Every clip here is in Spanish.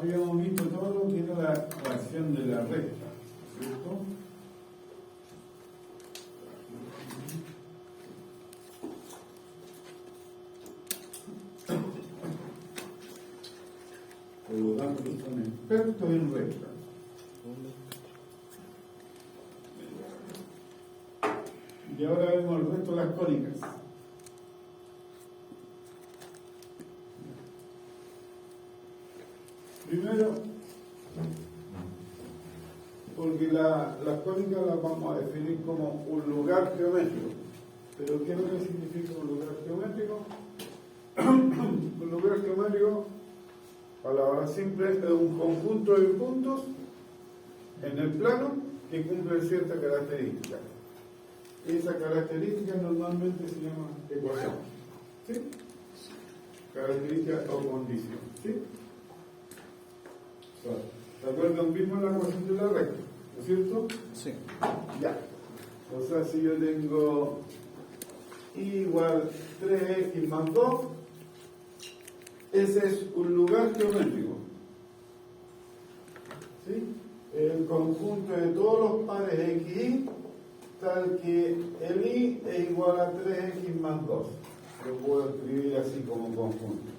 habíamos visto todo lo que era la ecuación de la recta, ¿cierto? Por lo tanto, son expertos en recta. Y ahora vemos el resto de las cónicas. Primero, porque las cónicas las vamos a definir como un lugar geométrico. ¿Pero qué es lo que significa un lugar geométrico? Un lugar geométrico, palabra simple, es un conjunto de puntos en el plano que cumplen cierta característica. Esa característica normalmente se llama ecuación. ¿Sí? Característica o condición. ¿Sí? ¿De acuerdo? Mismo la ecuación de la recta, ¿no es cierto? Sí. Ya. O sea, si yo tengo y igual 3x más 2, ese es un lugar geométrico. ¿Sí? El conjunto de todos los pares xy, tal que el y es igual a 3x más 2. Lo puedo escribir así como conjunto.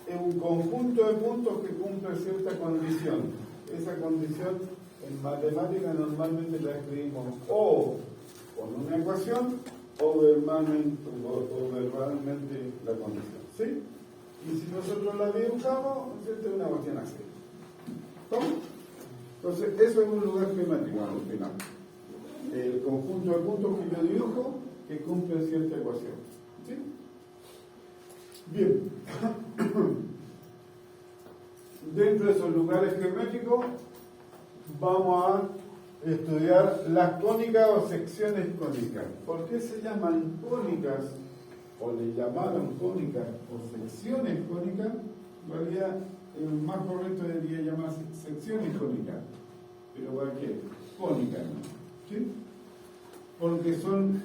Es un conjunto de puntos que cumple cierta condición. Esa condición en matemática normalmente la escribimos o con una ecuación o verbalmente la condición. ¿Sí? Y si nosotros la dibujamos, es una cuestión así. ¿Cómo? Entonces, eso es un lugar geométrico al final. El conjunto de puntos que yo dibujo que cumplen cierta ecuación. ¿Sí? Bien. Dentro de esos lugares geométricos vamos a estudiar las cónicas o secciones cónicas. ¿Por qué se llaman cónicas o le llamaron cónicas o secciones cónicas? En realidad, el más correcto debería llamarse secciones cónicas. Pero cualquier cónicas, ¿no? ¿Sí? Porque son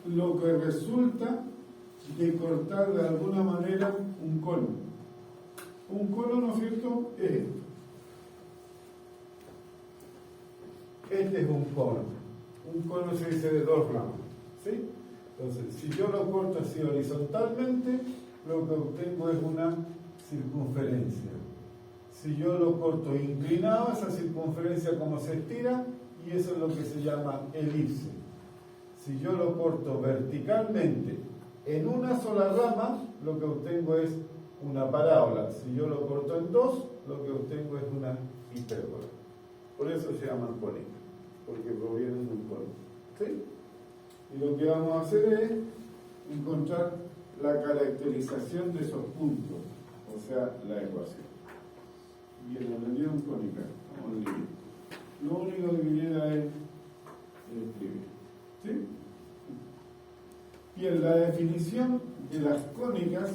lo que resulta de cortar de alguna manera un cono. Un cono, ¿no es cierto?, es esto. Este es un cono. Un cono se dice de dos ramas, ¿sí? Entonces, si yo lo corto así horizontalmente, lo que obtengo es una circunferencia. Si yo lo corto inclinado, esa circunferencia como se estira, y eso es lo que se llama elipse. Si yo lo corto verticalmente en una sola rama, lo que obtengo es una parábola. Si yo lo corto en dos, lo que obtengo es una hipérbola. Por eso se llaman cónicas, porque provienen de un cono. ¿Sí? Y lo que vamos a hacer es encontrar la caracterización de esos puntos, o sea, la ecuación. Bien, la medida cónica, vamos a leer. Lo único que queda es escribir. ¿Sí? Bien, la definición de las cónicas,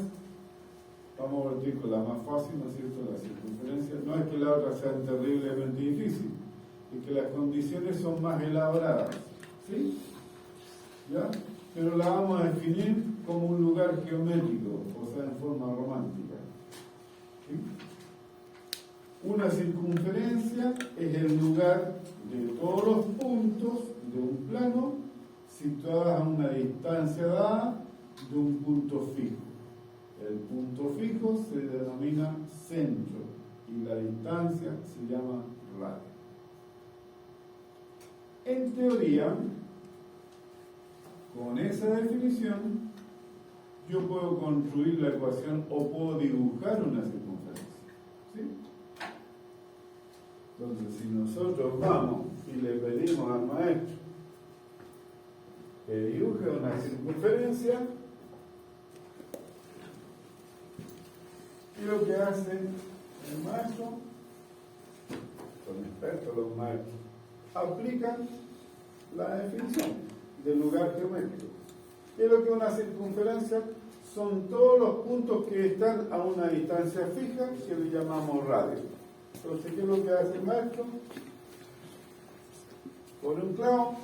vamos a partir con la más fácil, ¿no es cierto?, la circunferencia. No es que la otra sea terriblemente difícil, es que las condiciones son más elaboradas. ¿Sí? ¿Ya? Pero la vamos a definir como un lugar geométrico, o sea, en forma romántica. ¿Sí? Una circunferencia es el lugar de todos los puntos de un plano situados a una distancia dada de un punto fijo. El punto fijo se denomina centro y la distancia se llama radio. En teoría, con esa definición, yo puedo construir la ecuación o puedo dibujar una circunferencia. ¿Sí? Entonces, si nosotros vamos y le pedimos al maestro que dibuje una circunferencia, y lo que hace el maestro, son expertos los maestros, aplican la definición del lugar geométrico. Y lo que es una circunferencia son todos los puntos que están a una distancia fija que le llamamos radio. Entonces, ¿qué es lo que hace el maestro? Pone un clavo,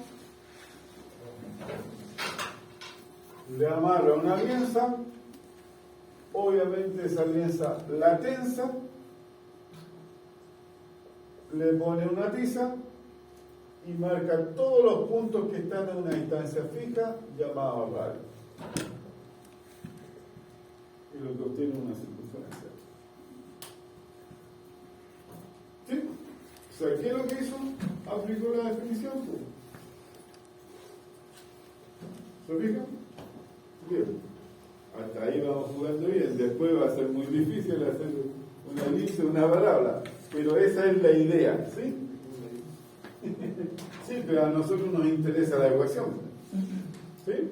le amarra una lienza, obviamente esa lienza la tensa le pone una tiza y marca todos los puntos que están en una distancia fija llamada radio. Y lo que obtiene una circunferencia. ¿Sí? O sea, ¿qué es lo que hizo? Aplicó la definición. ¿Se fijan? Bien. Hasta ahí vamos jugando bien. Después va a ser muy difícil hacer una elipse, una parábola. Pero esa es la idea, ¿sí? Sí, pero a nosotros nos interesa la ecuación. ¿Sí?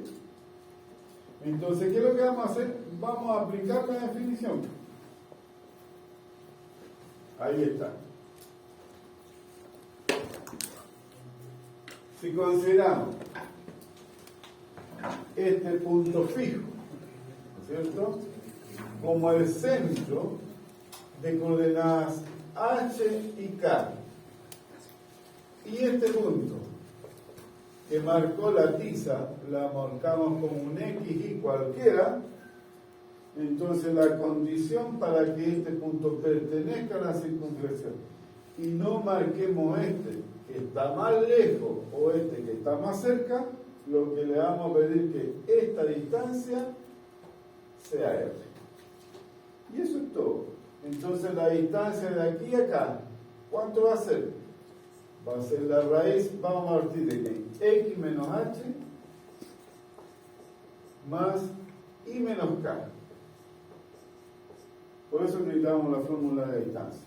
Entonces, ¿qué es lo que vamos a hacer? Vamos a aplicar la definición. Ahí está. Si consideramos este punto fijo, ¿no es cierto?, como el centro de coordenadas H y K, y este punto que marcó la tiza la marcamos como un X y cualquiera, entonces la condición para que este punto pertenezca a la circunflexión y no marquemos este que está más lejos o este que está más cerca, lo que le vamos a pedir que esta distancia sea R. Y eso es todo. Entonces la distancia de aquí a acá, ¿cuánto va a ser? Va a ser la raíz, vamos a partir de que X menos H más I menos K. Por eso necesitamos la fórmula de distancia.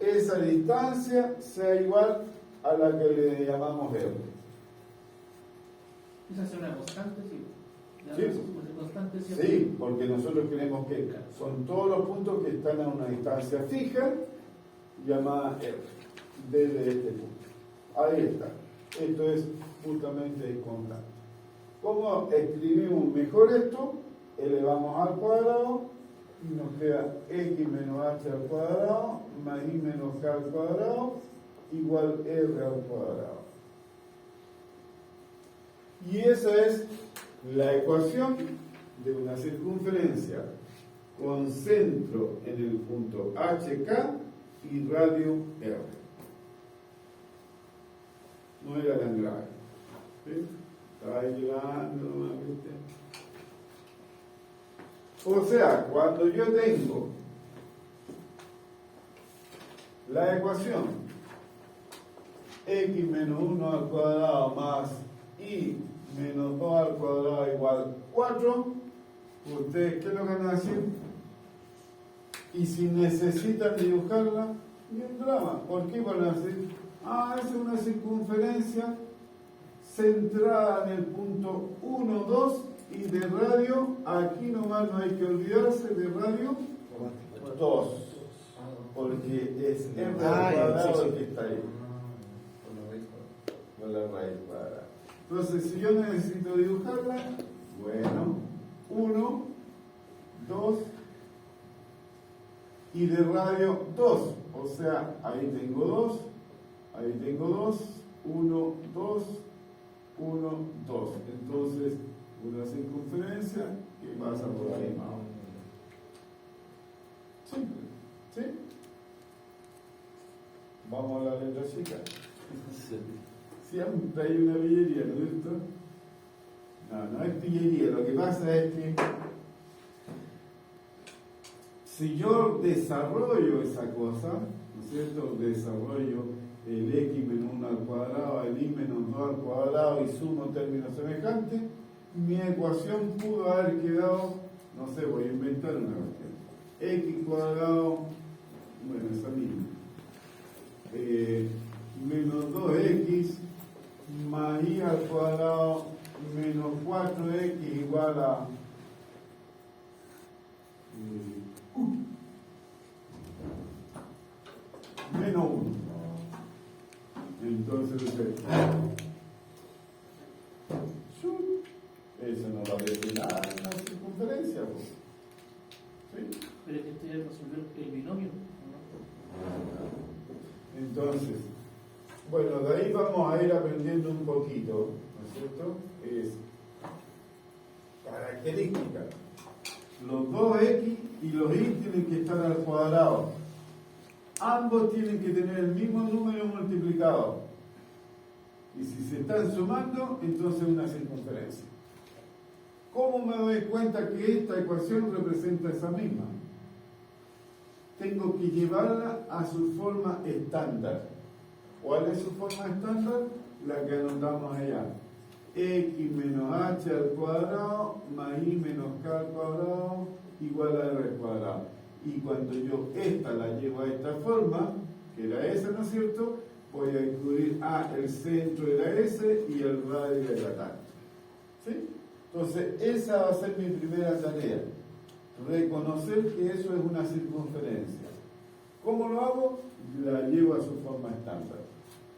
Esa distancia sea igual a la que le llamamos R. ¿Esa es una constante? Sí. ¿Sí? Constante, ¿sí? Sí, porque nosotros queremos que son todos los puntos que están a una distancia fija llamada R, desde este punto. Ahí está. Esto es justamente constante. ¿Cómo escribimos mejor esto? Elevamos al cuadrado y nos queda X menos H al cuadrado más I menos K al cuadrado igual R al cuadrado. Y esa es la ecuación de una circunferencia con centro en el punto HK y radio R. No era tan grave. ¿Sí? Estaba ayudando, ¿viste? O sea, cuando yo tengo la ecuación x menos 1 al cuadrado más y menos 2 al cuadrado igual 4, ¿ustedes qué es lo que van a decir? Y si necesitan dibujarla, ni un drama. ¿Por qué van a decir? Es una circunferencia centrada en el punto 1, 2 y de radio, aquí nomás no hay que olvidarse de radio 2, porque es m al cuadrado el que está ahí. Con la raíz cuadrada. Entonces, si yo necesito dibujarla, bueno, 1, 2 y de radio 2. O sea, ahí tengo 2, ahí tengo 2, 1, 2, 1, 2. Entonces, una circunferencia que pasa por ahí más o menos. Simple, ¿sí? Vamos a la letra chica. Siempre hay una pillería, ¿no es cierto? No, no es pillería. Lo que pasa es que si yo desarrollo esa cosa, ¿no es cierto? Desarrollo el x menos 1 al cuadrado, el y menos 2 al cuadrado y sumo términos semejantes, mi ecuación pudo haber quedado, no sé, voy a inventar una cuestión, x cuadrado, bueno, esa misma, menos 2x más y al cuadrado menos 4x igual a menos 1. Entonces, eso no va a decir nada en la circunferencia. ¿Sí? Pero es que esto ya resolvió el binomio, ¿no? Entonces, bueno, de ahí vamos a ir aprendiendo un poquito, ¿no es cierto? Es característica. Los 2x y los y tienen que estar al cuadrado. ambos tienen que tener el mismo número multiplicado. Y si se están sumando, entonces una circunferencia. ¿Cómo me doy cuenta que esta ecuación representa esa misma? Tengo que llevarla a su forma estándar. ¿Cuál es su forma estándar? La que anotamos allá. X menos h al cuadrado más y menos k al cuadrado igual a r al cuadrado. Y cuando yo esta la llevo a esta forma, que era esa, ¿no es cierto? Voy a descubrir, el centro era ese y el radio era tanto. ¿Sí? Entonces, esa va a ser mi primera tarea. Reconocer que eso es una circunferencia. ¿Cómo lo hago? La llevo a su forma estándar.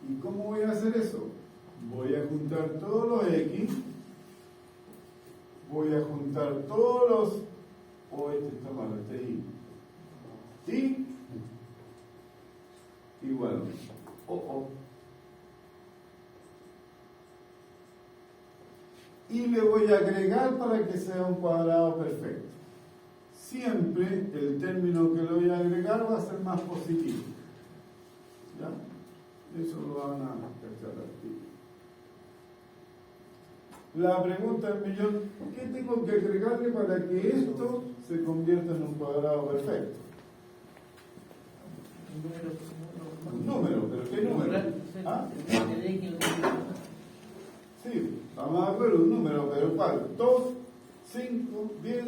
¿Y cómo voy a hacer eso? Voy a juntar todos los x, voy a juntar todos los, este está mal, este y igual, y le voy a agregar para que sea un cuadrado perfecto. Siempre el término que le voy a agregar va a ser más positivo. ¿Ya? Eso lo van a cachar aquí. La pregunta del millón, ¿qué tengo que agregarle para que esto se convierta en un cuadrado perfecto? Un número, ¿pero qué número? ¿Ah? Sí, vamos a ver un número, pero ¿cuál? 2, 5, 10,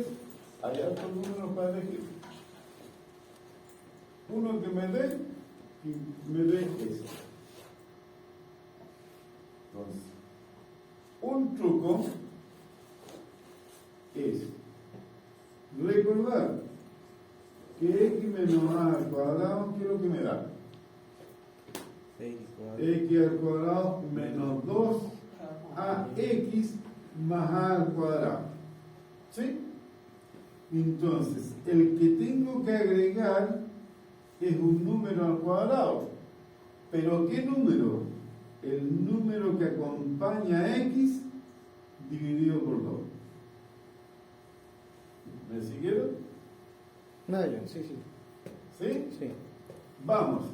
hay otros números para elegir. Uno que me dé eso. Entonces, un truco es recordar que x menos a al cuadrado, ¿qué es lo que me da? X al cuadrado menos 2ax más a al cuadrado. ¿Sí? Entonces, el que tengo que agregar es un número al cuadrado. ¿Pero qué número? El número que acompaña a x dividido por 2. ¿Me siguieron? No, sí. ¿Sí? Sí. Vamos.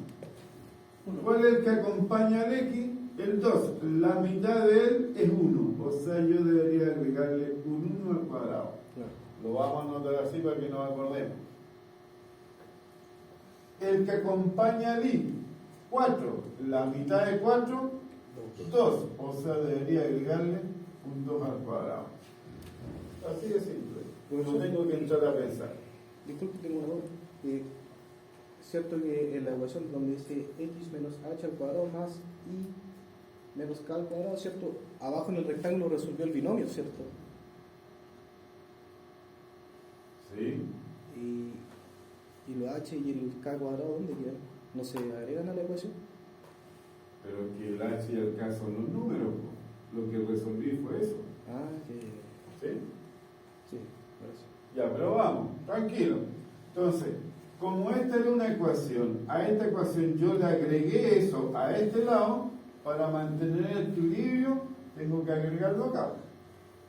¿Cuál es el que acompaña al x? El 2. La mitad de él es 1. O sea, yo debería agregarle un 1 al cuadrado. Claro. Lo vamos a anotar así para que nos acordemos. El que acompaña al y, 4. La mitad de 4, 2. O sea, debería agregarle un 2 al cuadrado. Así de simple. No tengo que entrar a pensar. Disculpe, tengo una duda. Es cierto que en la ecuación donde dice x menos h al cuadrado más y menos k al cuadrado, ¿cierto? Abajo en el rectángulo resolvió el binomio, ¿cierto? Sí. ¿Y los h y el k cuadrado dónde quedan? ¿No se agregan a la ecuación? Pero que el h y el k son los números. Lo que resolví fue eso. Que... ¿Sí? Sí, parece. Ya, pero vamos, tranquilo. Entonces, como esta era una ecuación, a esta ecuación yo le agregué eso a este lado, para mantener el equilibrio, tengo que agregarlo acá.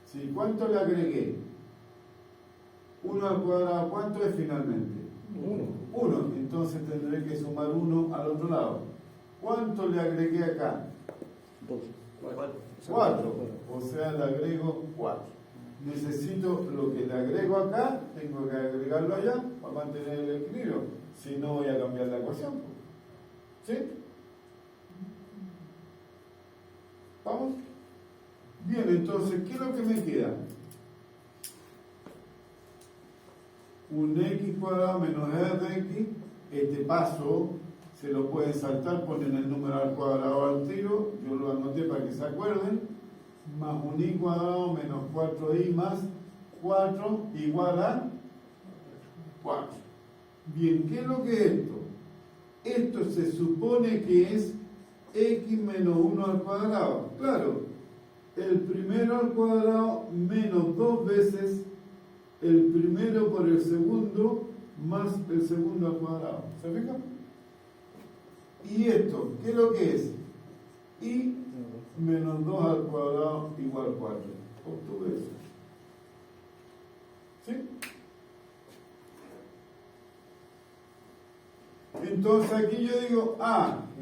¿Sí? ¿Cuánto le agregué? 1 al cuadrado, ¿cuánto es finalmente? 1. Entonces tendré que sumar 1 al otro lado. ¿Cuánto le agregué acá? 2. 4. O sea, le agrego 4. Necesito lo que le agrego acá, tengo que agregarlo allá para mantener el equilibrio. Si no, voy a cambiar la ecuación. ¿Sí? ¿Vamos? Bien, entonces, ¿qué es lo que me queda? Un x cuadrado menos r de x. Este paso se lo pueden saltar, ponen el número al cuadrado al tiro. Yo lo anoté para que se acuerden. Más un y cuadrado menos 4y más 4 igual a 4. Bien, ¿qué es lo que es esto? Esto se supone que es x menos 1 al cuadrado. Claro, el primero al cuadrado menos 2 veces el primero por el segundo más el segundo al cuadrado. ¿Se fijan? Y esto, ¿qué es lo que es? Y menos 2 al cuadrado igual 4. Obtuve eso. ¿Sí? Entonces aquí yo digo,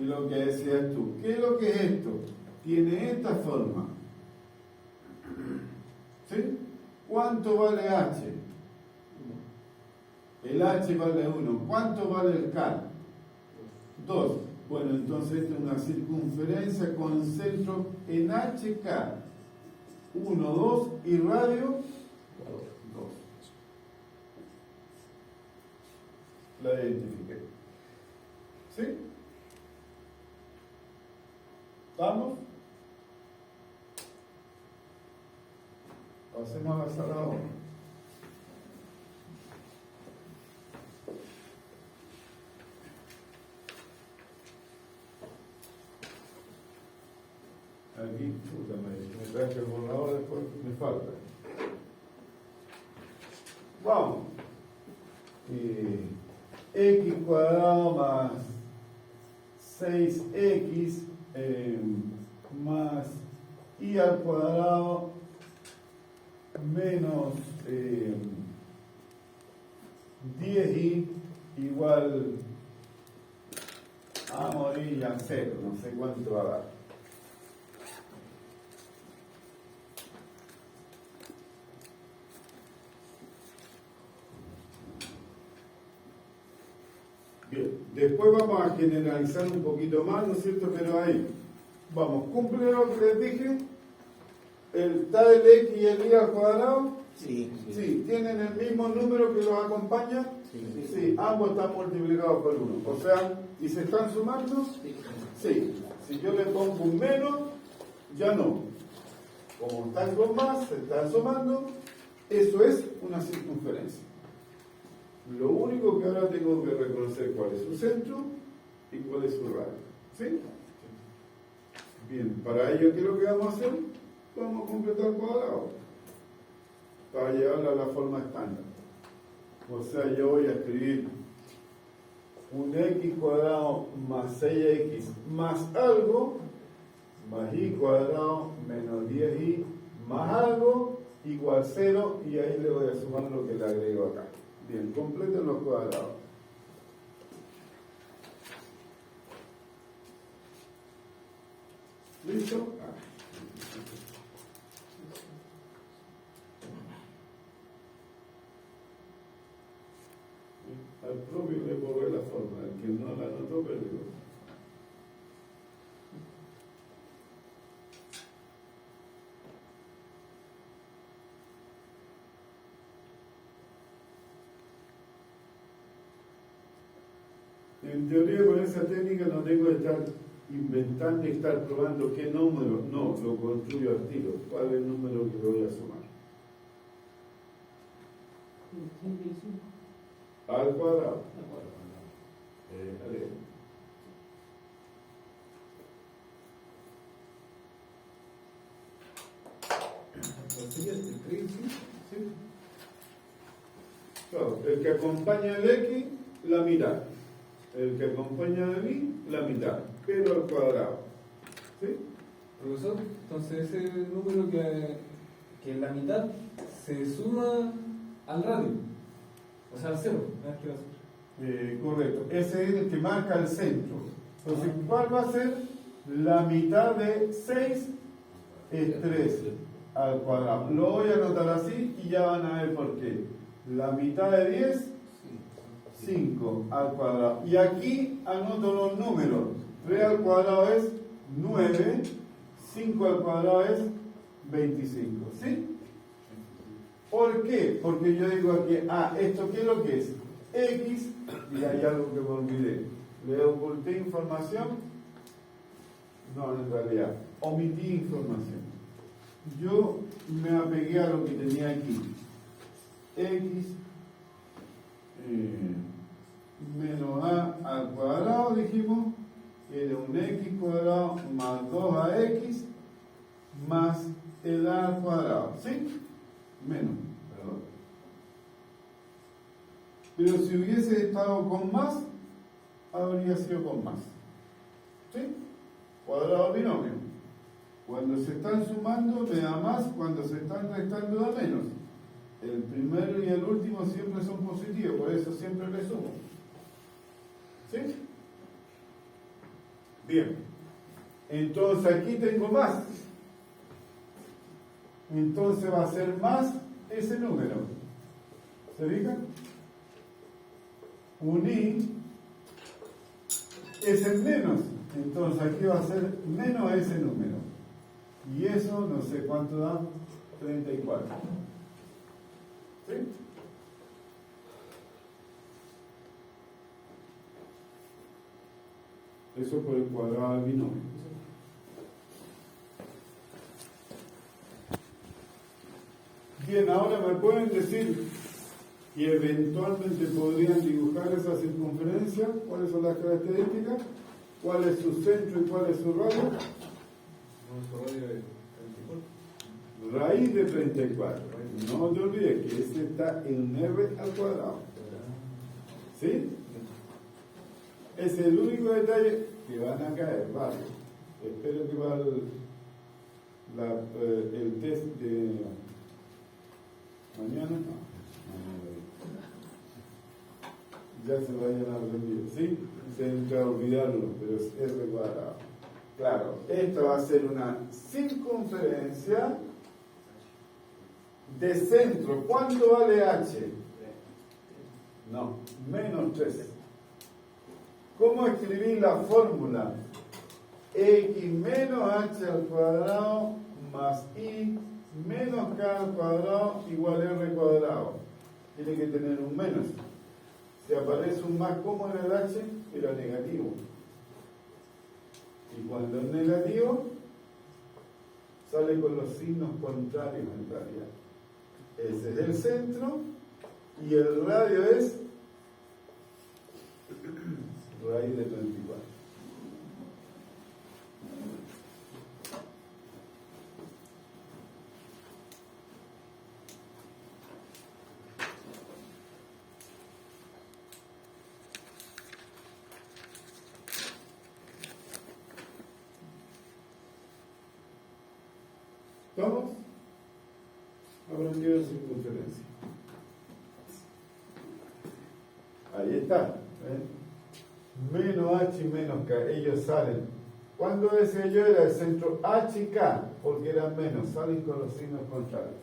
y lo que decías tú, ¿qué es lo que es esto? Tiene esta forma. ¿Sí? ¿Cuánto vale H? El H vale 1. ¿Cuánto vale el K? 2. Bueno, entonces esta es una circunferencia con centro en HK. 1, 2 y radio 2. La identifiqué. ¿Sí? ¿Vamos? Pasemos a la sala ahora. Aquí, puta, me traje el borrador, después me falta. Vamos. X cuadrado más 6x más y al cuadrado menos 10y igual a morir a 0, no sé cuánto va a dar. Bien, después vamos a generalizar un poquito más, ¿no es cierto? Pero ahí, vamos, cumple lo que les dije. ¿Está el x y el y al cuadrado? Sí. Sí. ¿Tienen el mismo número que los acompaña? Sí. Ambos están multiplicados por 1. O sea, ¿y se están sumando? Sí. Si yo le pongo un menos, ya no. Como están con más, se están sumando. Eso es una circunferencia. Lo único que ahora tengo que reconocer cuál es su centro y cuál es su radio. ¿Sí? Bien, para ello, ¿qué es lo que vamos a hacer? Vamos a completar el cuadrado para llevarlo a la forma estándar. O sea, yo voy a escribir un x cuadrado más 6x más algo, más y cuadrado menos 10y más algo, igual 0, y ahí le voy a sumar lo que le agrego acá. Bien, completen los cuadrados. ¿Listo? Al propio le borré la forma, el que no la anotó perdió. En teoría, con esa técnica no tengo que estar inventando y estar probando qué número. No, lo construyo al tiro. ¿Cuál es el número que voy a sumar? Al cuadrado. ¿Sí? Claro, el que acompaña al X, la mitad. El que acompaña a mí, la mitad, pero al cuadrado. ¿Sí? Profesor, entonces ese número que en la mitad se suma al radio, o sea al cero, ¿no? ¿Qué va a ser? Correcto, ese es el que marca el centro. Entonces, ¿cuál va a ser? La mitad de 6 es 3 al cuadrado. Lo voy a anotar así y ya van a ver por qué. La mitad de 10, 5 al cuadrado. Y aquí anoto los números. 3 al cuadrado es 9, 5 al cuadrado es 25. ¿Sí? ¿Por qué? Porque yo digo aquí, ¿esto qué es lo que es? X, y hay algo que me olvidé. ¿Le oculté información? No, en realidad, omití información. Yo me apegué a lo que tenía aquí. X menos a al cuadrado, dijimos, que era un x cuadrado más 2ax más el a al cuadrado. ¿Sí? Menos, perdón. Pero si hubiese estado con más, habría sido con más. ¿Sí? Cuadrado binomio. Cuando se están sumando me da más, cuando se están restando da menos. El primero y el último siempre son positivos, por eso siempre le sumo. ¿Sí? Bien. Entonces aquí tengo más. Entonces va a ser más ese número. ¿Se fijan? Uní es el menos. Entonces aquí va a ser menos ese número. Y eso no sé cuánto da. 34. ¿Sí? Eso por el cuadrado del binomio. Bien, ahora me pueden decir y eventualmente podrían dibujar esa circunferencia. ¿Cuáles son las características? ¿Cuál es su centro y cuál es su radio? Su radio de 34. Raíz de 34. No te olvides que ese está en r al cuadrado. ¿Sí? Es el único detalle que van a caer, vale. Espero que va el test de mañana. No. Ya se vayan a rendir, ¿sí? Se entra a olvidarlo, pero es R cuadrado. Claro, esto va a ser una circunferencia de centro. ¿Cuánto vale H? No, menos 3. ¿Cómo escribir la fórmula? X menos H al cuadrado más I menos K al cuadrado igual R cuadrado. Tiene que tener un menos. Si aparece un más, ¿cómo en el H? Era negativo. Y cuando es negativo, sale con los signos contrarios en realidad. Ese es el centro y el radio es raíz de 34. ¿Estamos? Aprendido circunferencia. Ahí está. Menos H y menos K. Ellos salen. ¿Cuándo decía yo? Era el centro H y K, porque eran menos. Salen con los signos contrarios.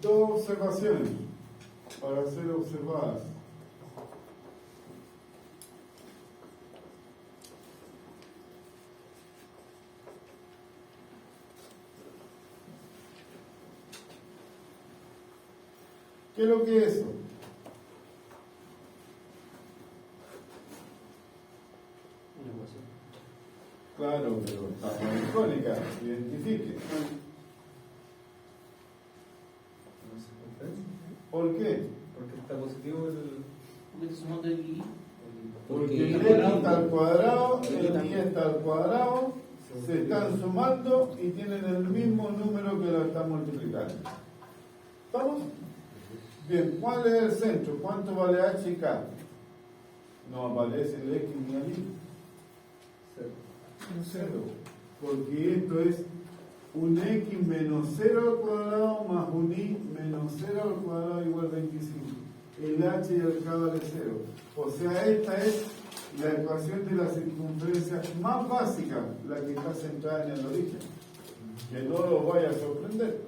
Dos observaciones para ser observadas. ¿Qué es lo que es eso? Claro, pero está icónica, identifique. ¿Por qué? Porque está positivo el. Porque te sumando el I. Porque el X está al cuadrado, el Y está al cuadrado, se están sumando y tienen el mismo número que lo están multiplicando. ¿Estamos? Bien, ¿cuál es el centro? ¿Cuánto vale H y K? No aparece el X ni el Y. Cero. Porque esto es un X menos 0 al cuadrado más un Y menos 0 al cuadrado igual 25. El H y el K vale 0. O sea, esta es la ecuación de la circunferencia más básica, la que está centrada en el origen. Que no los vaya a sorprender.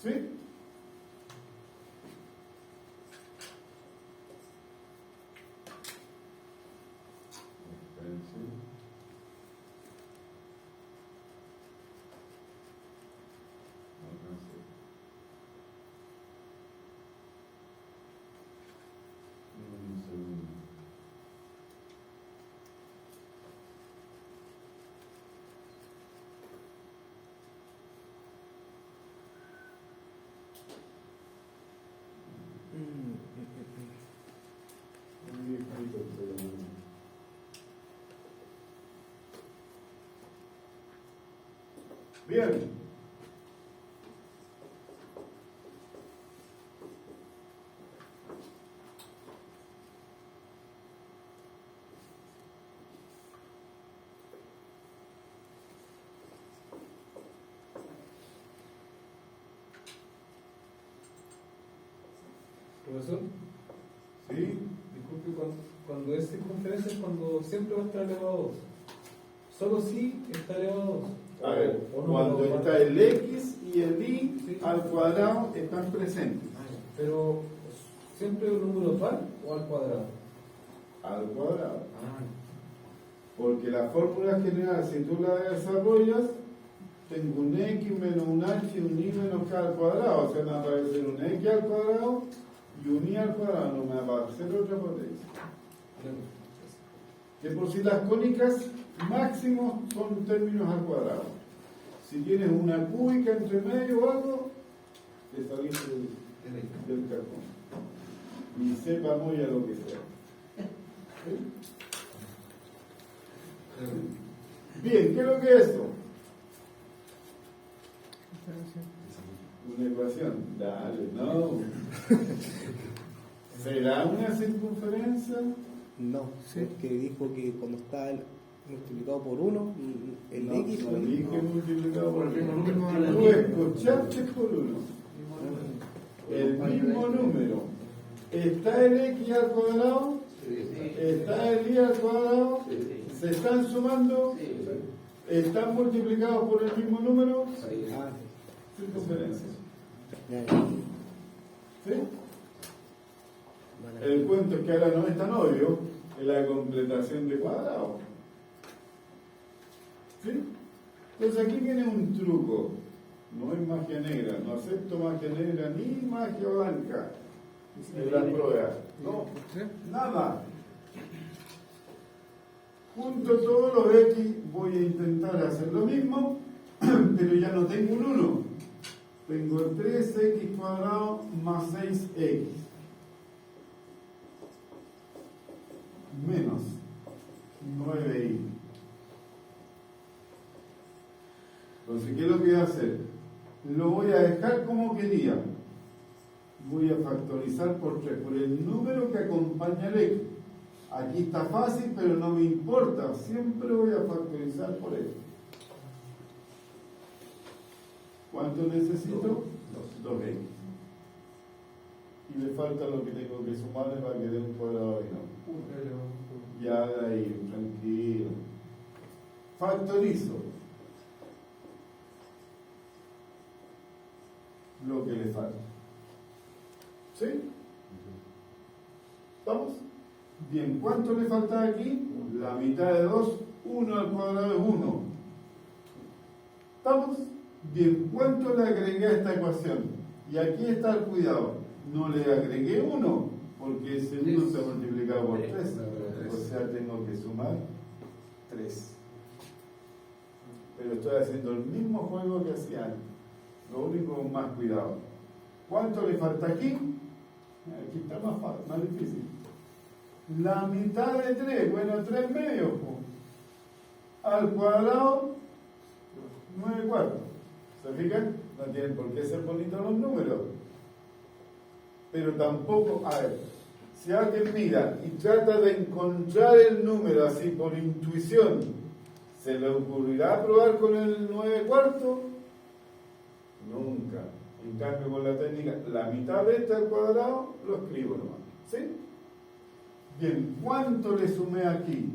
¿Sí? Bien. Profesor, ¿Sí? disculpe, cuando es circunferencia es cuando siempre va a estar elevado a 2. Solo si está elevado a 2. A ver, O cuando número está par. el x y el y Sí. al cuadrado están presentes. Pero, ¿siempre un número par o al cuadrado? Al cuadrado. Porque la fórmula general, si tú la desarrollas, tengo un x menos un h y un y menos k al cuadrado. O sea, me va a aparecer un x al cuadrado y un y al cuadrado. No me va a aparecer otra potencia. Que por si las cónicas máximos son términos al cuadrado. Si tienes una cúbica entre medio o algo, te saliste del cajón. Y sepa muy a lo que sea. ¿Sí? Bien, ¿qué es lo que es esto? Una ecuación. Dale, no. ¿Será una circunferencia? No, porque dijo que cuando está multiplicado por 1, el No, x no fue dije multiplicado por el mismo uno. número. Tú escuchaste por uno. El mismo número. ¿Está el x al cuadrado? ¿Está el y al cuadrado? ¿Se están sumando? ¿Están multiplicados por el mismo número? Ah, Circunferencia. ya. ¿Sí? El cuento es que ahora no es tan obvio, es la completación de cuadrados. ¿Sí? Entonces aquí viene un truco. No es magia negra, no acepto magia negra ni magia blanca en las pruebas. No, nada. Junto todos los x, voy a intentar hacer lo mismo, pero ya no tengo un 1. Tengo 3x cuadrado más 6x. Menos 9y. Entonces, ¿qué es lo que voy a hacer? Lo voy a dejar como quería. Voy a factorizar por 3, por el número que acompaña al x. Aquí está fácil, pero no me importa. Siempre voy a factorizar por x. ¿Cuánto necesito? 2x. Y me falta lo que tengo que sumarle para que dé un cuadrado y no. Ya de ahí, tranquilo. Factorizo lo que le falta. ¿Sí? ¿Estamos? Bien, ¿cuánto le falta aquí? La mitad de 2, 1 al cuadrado es 1. ¿Estamos? Bien, ¿cuánto le agregué a esta ecuación? Y aquí está el cuidado. No le agregué 1, porque ese 1 se ha multiplicado por 3. O sea, tengo que sumar 3. Pero estoy haciendo el mismo juego que hacía antes. Lo único con más cuidado. ¿Cuánto le falta aquí? Aquí está más fácil, más difícil. La mitad de 3, bueno, 3 medios. Al cuadrado, 9 cuartos. ¿Se fijan? No tienen por qué ser bonitos los números. Pero tampoco, a ver, si alguien mira y trata de encontrar el número así por intuición, ¿se le ocurrirá probar con el 9 cuartos? Nunca. En cambio, con la técnica, la mitad de este al cuadrado, lo escribo nomás. ¿Sí? Bien, ¿cuánto le sumé aquí?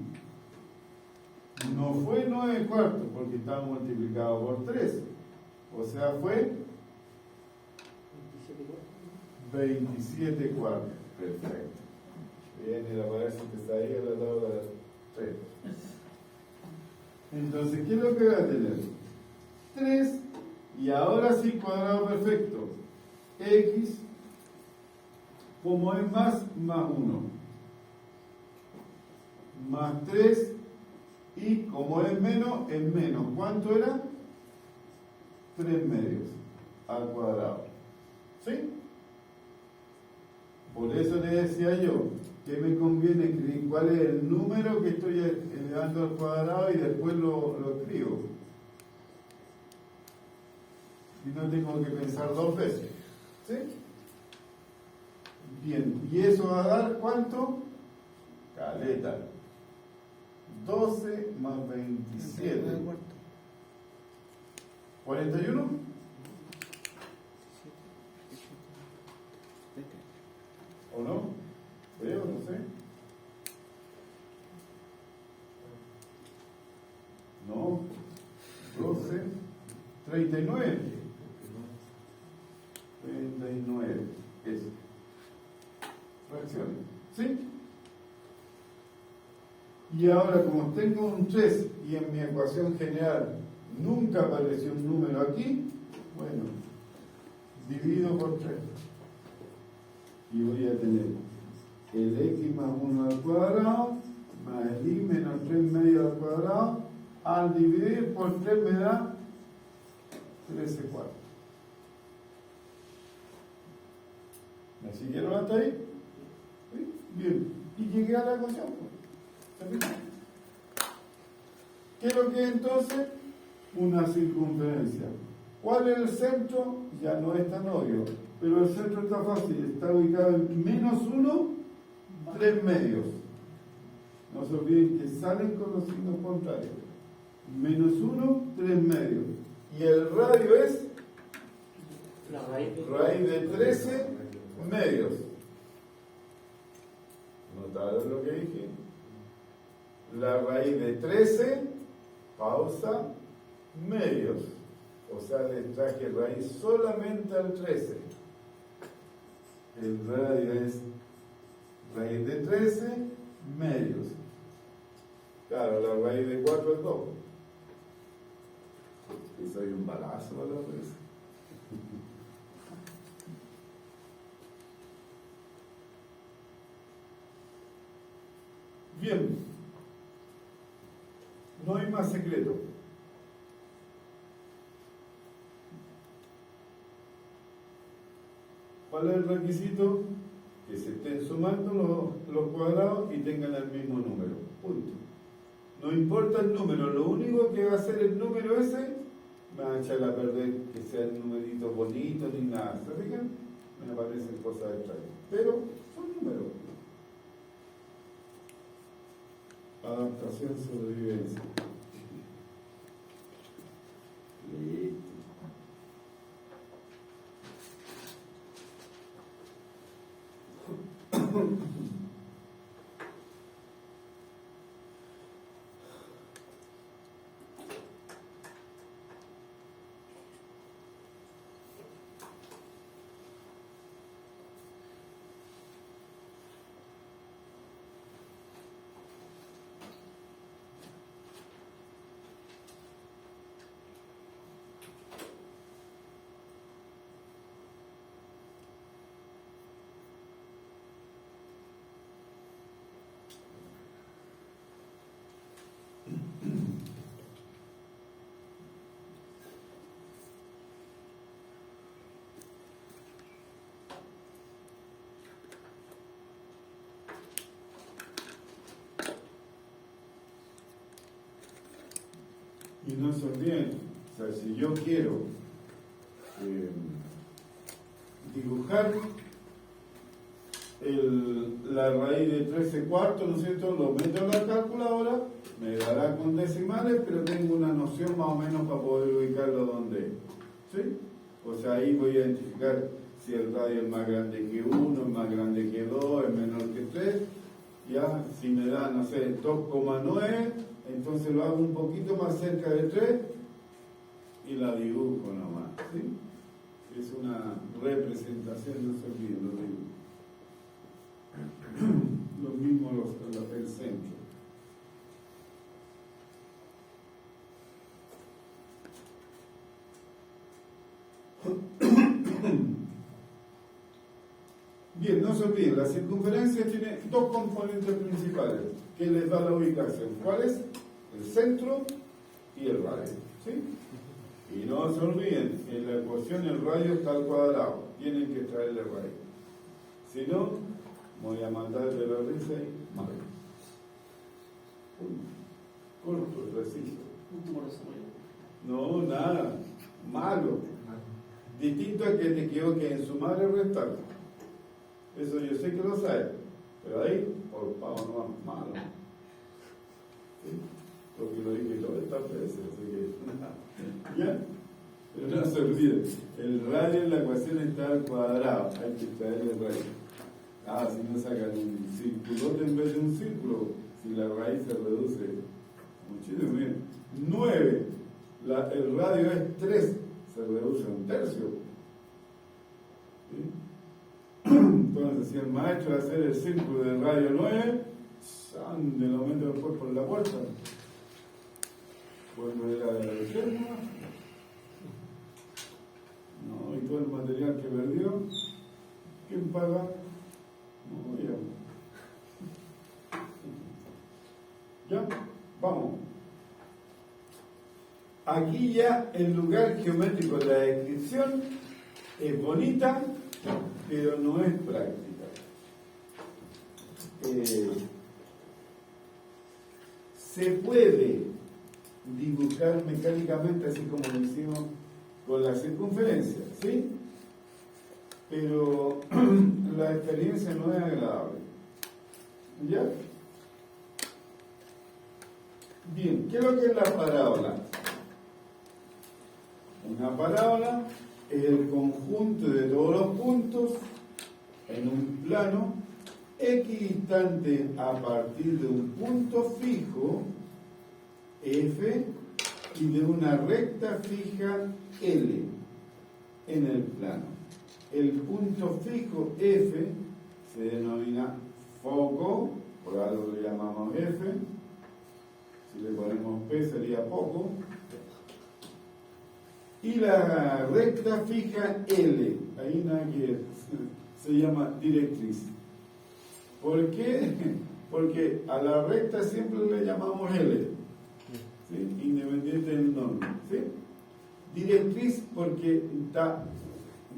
No fue 9 cuartos, porque está multiplicado por 3. O sea, fue 27 cuartos. Perfecto. Bien, y aparece que está ahí en la tabla de 3. Entonces, ¿qué es lo que voy a tener? 3, y ahora sí, cuadrado perfecto. X, como es más 1. Más 3, y como es menos. ¿Cuánto era? 3 medios al cuadrado. ¿Sí? Por eso le decía yo que me conviene escribir cuál es el número que estoy elevando al cuadrado y después lo escribo. y no tengo que pensar dos veces. ¿Sí? Bien, ¿y eso va a dar cuánto? Caleta. 12 más 27. 41. ¿O no? Veo, no sé. No. 12. 39. 39. Eso. Fracciones. ¿Sí? Y ahora, como tengo un 3 y en mi ecuación general nunca apareció un número aquí, bueno, divido por 3. Y voy a tener el x más 1 al cuadrado más el y menos 3 medio al cuadrado. Al dividir por 3 me da 13 cuartos. ¿Me siguieron hasta ahí? ¿Sí? Bien. Y llegué a la ecuación. ¿Se fijan? ¿Qué es lo que es entonces? Una circunferencia. ¿Cuál es el centro? Ya no es tan obvio. Pero el centro está fácil. Está ubicado en menos 1, 3 medios. No se olviden que salen con los signos contrarios. Menos 1, 3 medios. Y el radio es La raíz de 13 medios. ¿Notaron lo que dije? La raíz de 13, pausa, medios. O sea, les traje raíz solamente al 13. El radio es raíz de 13, medios. Claro, la raíz de 4 es 2. Y soy un balazo a la vez. Bien, no hay más secreto. ¿Cuál es el requisito? Que se estén sumando los cuadrados y tengan el mismo número. Punto. No importa el número, lo único que va a hacer el número ese, me va a echar a perder que sean numeritos bonitos ni nada. ¿Se fijan? Me aparecen cosas extrañas. Pero son números. Adaptación, sobrevivencia. Listo. Y no se olviden, o sea, si yo quiero dibujar la raíz de 13 cuartos, ¿no es cierto? Lo meto en la calculadora, me dará con decimales, pero tengo una noción más o menos para poder ubicarlo donde es. ¿Sí? O sea, ahí voy a identificar si el radio es más grande que 1, es más grande que 2, es menor que 3. Ya, si me da, no sé, 2,9, entonces lo hago un poquito más cerca de 3 y la dibujo nomás. ¿Sí? Es una representación, no se olviden, lo digo. Lo mismo el centro. Bien, no se olviden, la circunferencia tiene dos componentes principales que les da la ubicación. ¿Cuál es? El centro y el radio. ¿Sí? Y no se olviden, en la ecuación el radio está al cuadrado. Tienen que traerle raíz. Si no, voy a mandar de la risa y mal. Corto, preciso. Último desarrollo. No, nada. Malo. Distinto a que te equivoques en sumar y restar. Eso yo sé que lo sabes, pero ahí, por pavo, no vamos malo. ¿Sí? Porque lo dije todas estas veces, así que, ¿ya? Pero no se olvide, el radio en la ecuación está al cuadrado, hay que traer el radio. Si no sacan un círculo en vez de un círculo, si la raíz se reduce muchísimo bien. 9, el radio es 3, se reduce a 1/3. ¿Sí? Entonces, si el maestro hace el círculo del radio 9, ¡san! Lo meto después por la puerta. Vuelve la dirección. No, y todo el material que perdió, ¿quién paga? No, ya. ¿Ya? Vamos. Aquí ya el lugar geométrico de la descripción es bonita, pero no es práctica. Se puede dibujar mecánicamente, así como lo hicimos con la circunferencia, ¿sí? Pero la experiencia no es agradable. ¿Ya? Bien, ¿qué es lo que es la parábola? Una parábola es el conjunto de todos los puntos en un plano equidistante a partir de un punto fijo, F, y de una recta fija, L, en el plano. El punto fijo F se denomina foco, por algo le llamamos F. Si le ponemos P sería poco. Y la recta fija L, ahí nada que se llama directriz. ¿Por qué? Porque a la recta siempre le llamamos L, ¿sí? Independiente del nombre, ¿sí? Directriz porque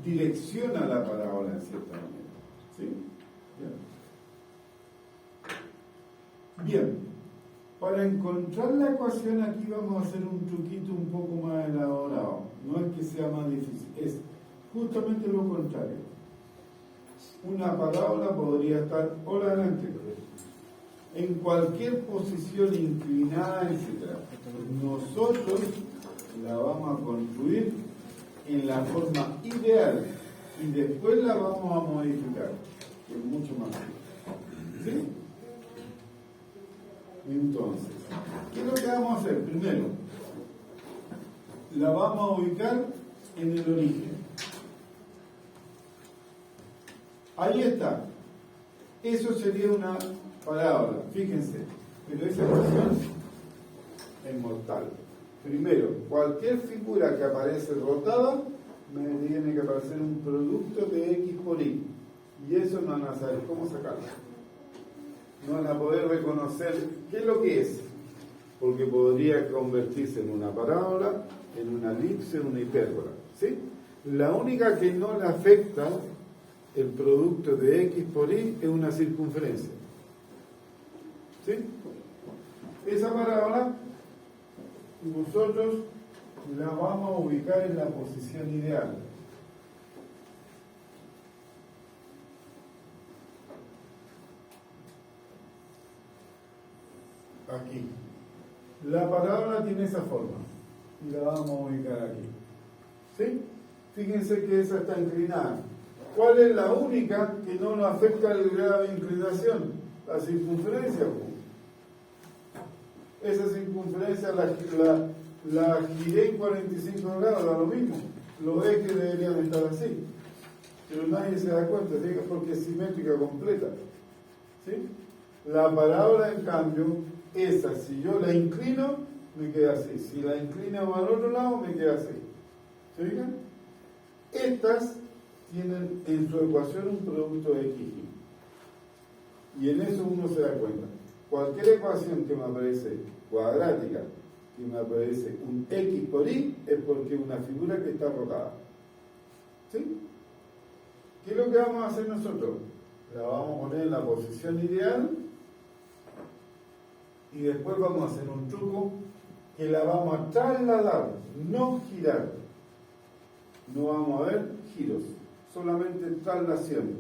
direcciona la parábola en cierta manera, ¿sí? Bien, para encontrar la ecuación aquí vamos a hacer un truquito un poco más elaborado. No es que sea más difícil, es justamente lo contrario. Una parábola podría estar por adelante, en cualquier posición inclinada, etc. Nosotros la vamos a construir en la forma ideal y después la vamos a modificar, que es mucho más simple. ¿Sí? Entonces, ¿qué es lo que vamos a hacer? Primero, la vamos a ubicar en el origen. Ahí está. Eso sería una parábola, fíjense. Pero esa ecuación es mortal. Primero, cualquier figura que aparece rotada me tiene que aparecer un producto de X por Y. Y eso no van a saber cómo sacarlo. No van a poder reconocer qué es lo que es. Porque podría convertirse en una parábola, en una elipse, en una hipérbola. ¿Sí? La única que no le afecta el producto de X por Y es una circunferencia. ¿Sí? Esa parábola nosotros la vamos a ubicar en la posición ideal. Aquí. La parábola tiene esa forma y la vamos a ubicar aquí. ¿Sí? Fíjense que esa está inclinada. ¿Cuál es la única que no nos afecta el grado de inclinación? La circunferencia. Esa circunferencia la giré en 45 grados, da lo mismo. Los ejes deberían estar así. Pero nadie se da cuenta, porque es simétrica completa. ¿Sí? La parábola, en cambio, esa, si yo la inclino, me queda así. Si la inclino al otro lado, me queda así. ¿Se fijan? Estas tienen en su ecuación un producto de X. Y en eso uno se da cuenta. Cualquier ecuación que me aparece cuadrática, que me aparece un X por Y, es porque es una figura que está rotada. ¿Sí? ¿Qué es lo que vamos a hacer nosotros? La vamos a poner en la posición ideal y después vamos a hacer un truco que la vamos a trasladar, no girar. no vamos a ver giros, solamente traslación,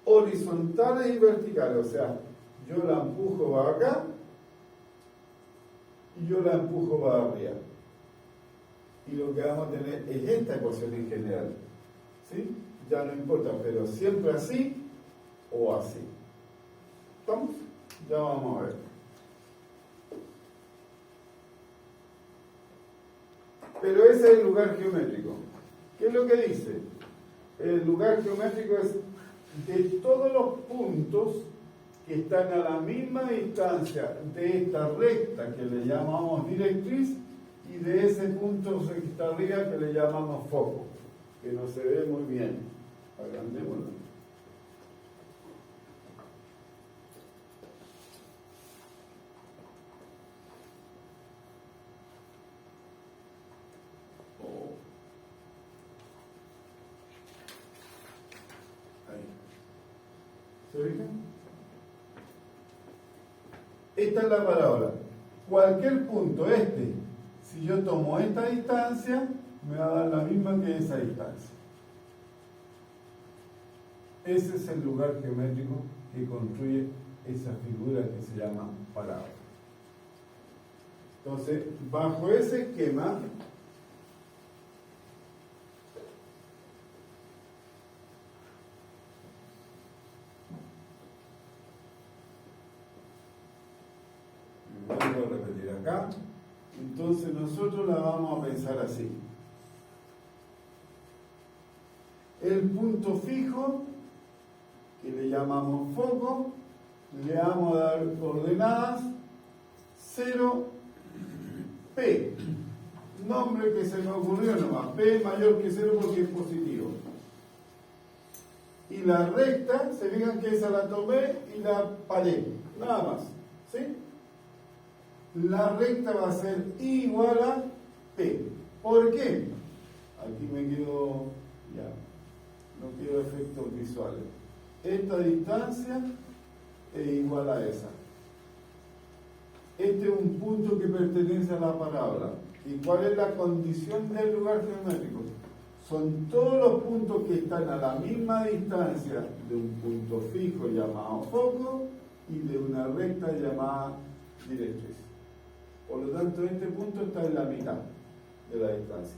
horizontales y verticales, o sea, yo la empujo para acá y yo la empujo para arriba. Y lo que vamos a tener es esta ecuación en general, ¿sí? Ya no importa, pero siempre así o así. ¿Estamos? Ya vamos a ver. Pero ese es el lugar geométrico. ¿Qué es lo que dice? El lugar geométrico es de todos los puntos que están a la misma distancia de esta recta que le llamamos directriz y de ese punto que está arriba que le llamamos foco, que no se ve muy bien. Agrandémoslo. ¿Se fijan? Esta es la parábola. Cualquier punto, si yo tomo esta distancia, me va a dar la misma que esa distancia. Ese es el lugar geométrico que construye esa figura que se llama parábola. Entonces, bajo ese esquema, vuelvo a repetir acá, entonces nosotros la vamos a pensar así. El punto fijo, que le llamamos foco, le vamos a dar coordenadas 0, P. Nombre que se me ocurrió nomás, P mayor que 0 porque es positivo. Y la recta, se fijan que esa la tomé y la paré, nada más, ¿sí? La recta va a ser igual a P. ¿Por qué? Aquí me quedo, ya, no quiero efectos visuales. Esta distancia es igual a esa. Este es un punto que pertenece a la parábola. ¿Y cuál es la condición del lugar geométrico? Son todos los puntos que están a la misma distancia de un punto fijo llamado foco y de una recta llamada directriz. Por lo tanto, este punto está en la mitad de la distancia.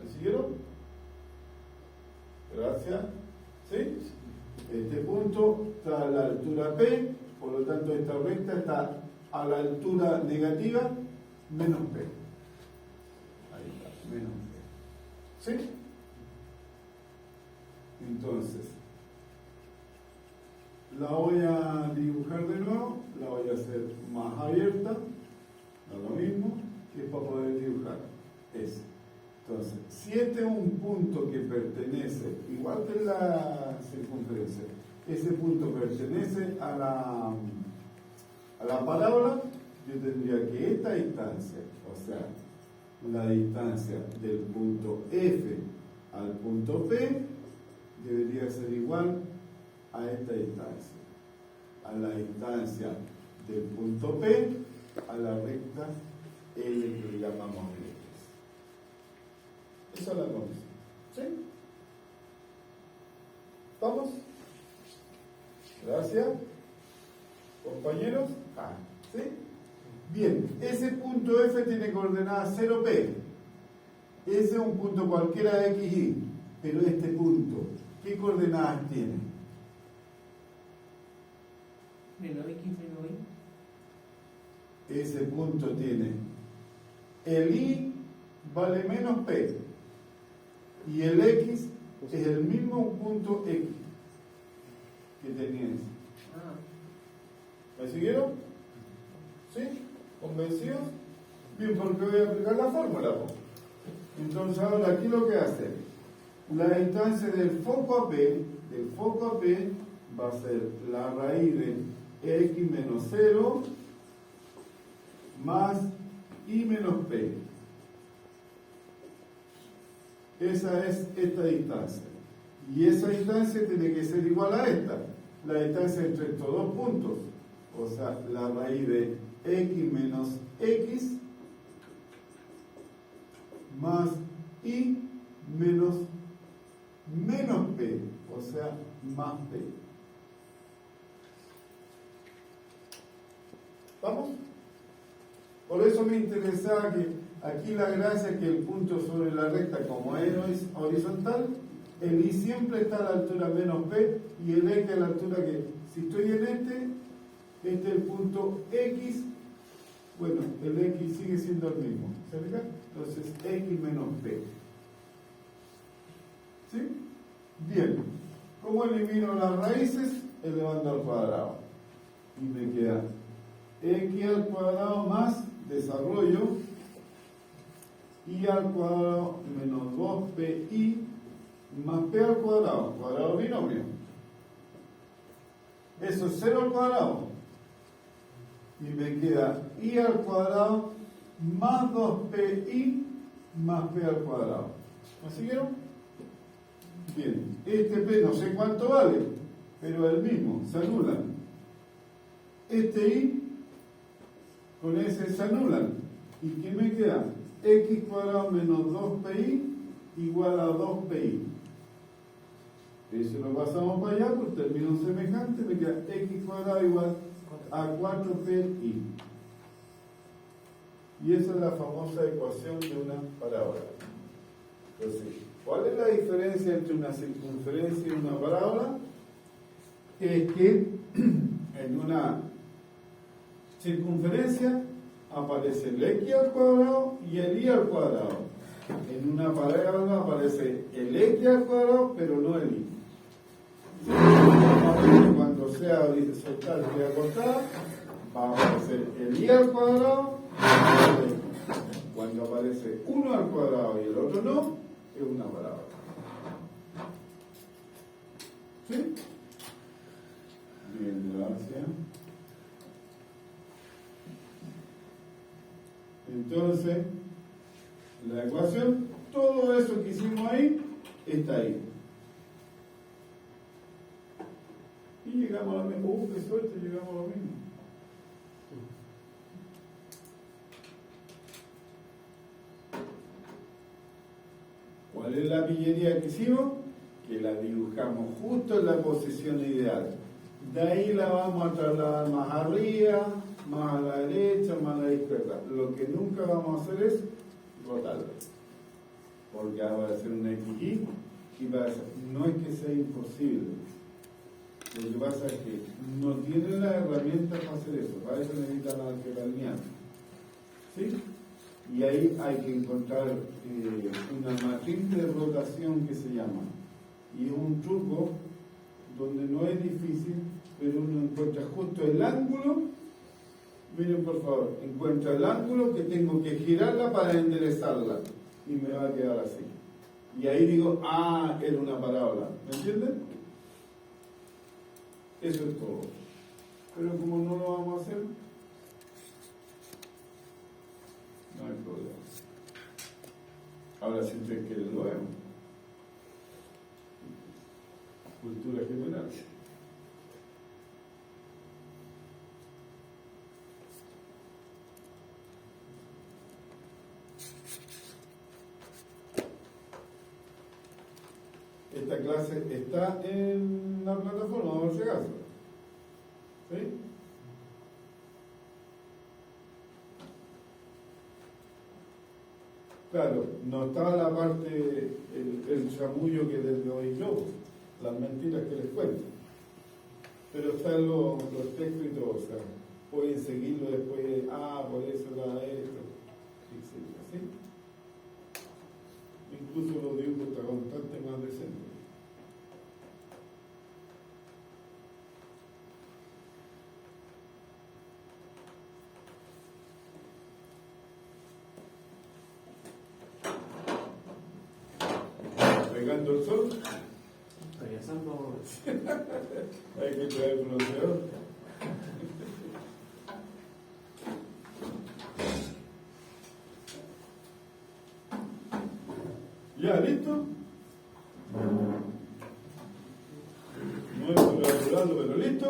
¿Me siguieron? Gracias. ¿Sí? Este punto está a la altura P, por lo tanto esta recta está a la altura negativa menos P. Ahí está, menos P. ¿Sí? Entonces, la voy a dibujar de nuevo, la voy a hacer más abierta, no lo mismo, que es para poder dibujar ese. Entonces, si este es un punto que pertenece, igual que la circunferencia, ese punto pertenece a la parábola, yo tendría que esta distancia, o sea, la distancia del punto F al punto P, debería ser igual a esta distancia, a la distancia del punto P a la recta L que le llamamos directriz. Esa es la condición. ¿Sí? ¿Vamos? Gracias. ¿Compañeros? ¿Sí? Bien, ese punto F tiene coordenadas 0P. Ese es un punto cualquiera de X, Y. Pero este punto, ¿qué coordenadas tiene? Menos X, menos Y. Ese punto tiene el Y vale menos P y el X es el mismo punto X que tenía ese. ¿Me siguieron? ¿Sí? ¿Convencidos? Bien, porque voy a aplicar la fórmula. Entonces ahora aquí lo que hace, la distancia del foco a P va a ser la raíz de X menos 0 más Y menos P. Esa es esta distancia. Y esa distancia tiene que ser igual a esta. La distancia entre estos dos puntos. O sea, la raíz de X menos X más Y menos P, o sea, más P. ¿Vamos? Por eso me interesaba que aquí la gracia es que el punto sobre la recta, como es horizontal, el I siempre está a la altura menos P y el X a la altura que, si estoy en este es el punto X, bueno, el X sigue siendo el mismo, ¿se fija? Entonces X menos P. ¿Sí? Bien, ¿cómo elimino las raíces? Elevando al cuadrado. Y me queda X al cuadrado más desarrollo y al cuadrado menos 2pi más p al cuadrado binomio. Eso es 0 al cuadrado. Y me queda i al cuadrado más 2pi más p al cuadrado. ¿Me siguieron? Bien, este p no sé cuánto vale, pero es el mismo, se anulan. Este i con ese se anulan. ¿Y qué me queda? X cuadrado menos 2pi igual a 2pi. Eso lo pasamos para allá, pues término semejante, me queda X cuadrado igual a 4pi. Y esa es la famosa ecuación de una parábola. Entonces, ¿cuál es la diferencia entre una circunferencia y una parábola? Es que en una circunferencia aparece el X al cuadrado y el Y al cuadrado. En una parábola aparece el X al cuadrado, pero no el Y. Cuando sea horizontal y acostada, va a aparecer el Y al cuadrado y el X. Cuando aparece uno al cuadrado y el otro no, es una parábola. ¿Sí? Bien, gracias. Entonces, la ecuación, todo eso que hicimos ahí, está ahí. Y llegamos a lo mismo. ¡Qué suerte! Llegamos a lo mismo. ¿Cuál es la pillería que hicimos? Que la dibujamos justo en la posición ideal. De ahí la vamos a trasladar más arriba, más a la derecha, más a la izquierda. Lo que nunca vamos a hacer es rotarla. Porque va a ser una XY y va a ser, no es que sea imposible. Lo que pasa es que no tienen las herramientas para hacer eso. Para eso necesitan la álgebra lineal. ¿Sí? Y ahí hay que encontrar una matriz de rotación que se llama. Y es un truco donde no es difícil, pero uno encuentra justo el ángulo. Miren por favor, encuentra el ángulo que tengo que girarla para enderezarla y me va a quedar así. Y ahí digo, era una parábola. ¿Me entienden? Eso es todo. Pero como no lo vamos a hacer, no hay problema. Ahora si ustedes quieren lo vemos. Cultura general. Esta clase está en la plataforma, por si acaso. ¿Sí? Claro, no está la parte, el chamullo que les doy yo, las mentiras que les cuento. Pero están los textos y todo, o sea, pueden seguirlo después, por eso era esto, etc. ¿Sí? Incluso los dibujos están bastante más decentes. Pegando el sol. Hay que traer bronceador. ¿Ya listo? No estoy apurando, pero listo.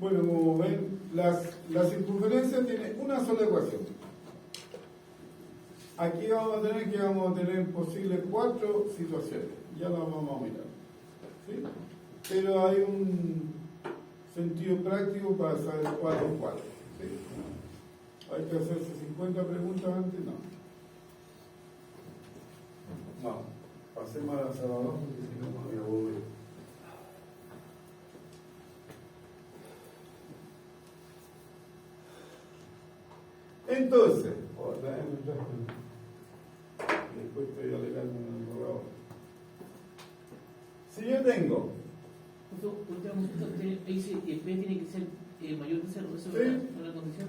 Bueno, como ven, la circunferencia tiene una sola ecuación. Aquí vamos a tener posibles 4 situaciones. Ya las vamos a mirar. ¿Sí? Pero hay un sentido práctico para saber cuál es cuál. ¿Sí? Hay que hacerse 50 preguntas antes, no. No, pasemos a la Salvador porque si no me voy a aburrir. Entonces, después estoy alegando en el borrador. Si yo tengo, Ahí dice que P tiene que ser mayor de 0, ¿eso Sí. es una condición?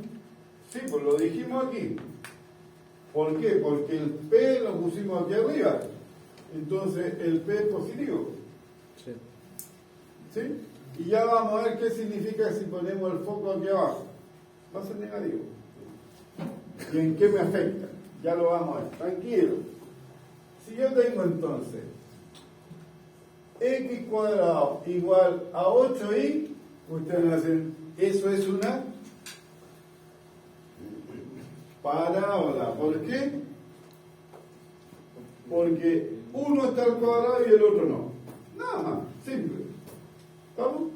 sí, pues lo dijimos aquí. ¿Por qué? Porque el P lo pusimos aquí arriba. Entonces el P es positivo. Sí. ¿Sí? Y ya vamos a ver qué significa si ponemos el foco aquí abajo. Va a ser negativo. ¿Y en qué me afecta? Ya lo vamos a ver. Tranquilo. Si yo tengo entonces x cuadrado igual a 8y, ustedes me hacen, eso es una parábola. ¿Por qué? Porque uno está al cuadrado y el otro no. Nada más, simple. ¿Vamos?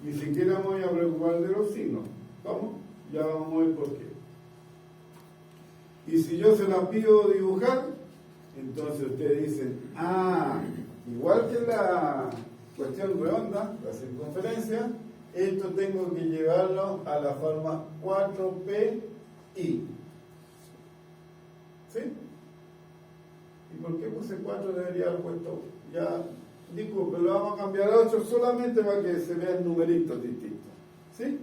Ni siquiera me voy a preocupar de los signos. ¿Vamos? Ya vamos a ver por qué. Y si yo se la pido dibujar, entonces ustedes dicen, igual que la cuestión redonda, la circunferencia, esto tengo que llevarlo a la forma 4pi. ¿Sí? ¿Y por qué puse 4? Debería haber puesto, ya, disculpe, lo vamos a cambiar a 8 solamente para que se vean numeritos distintos. ¿Sí?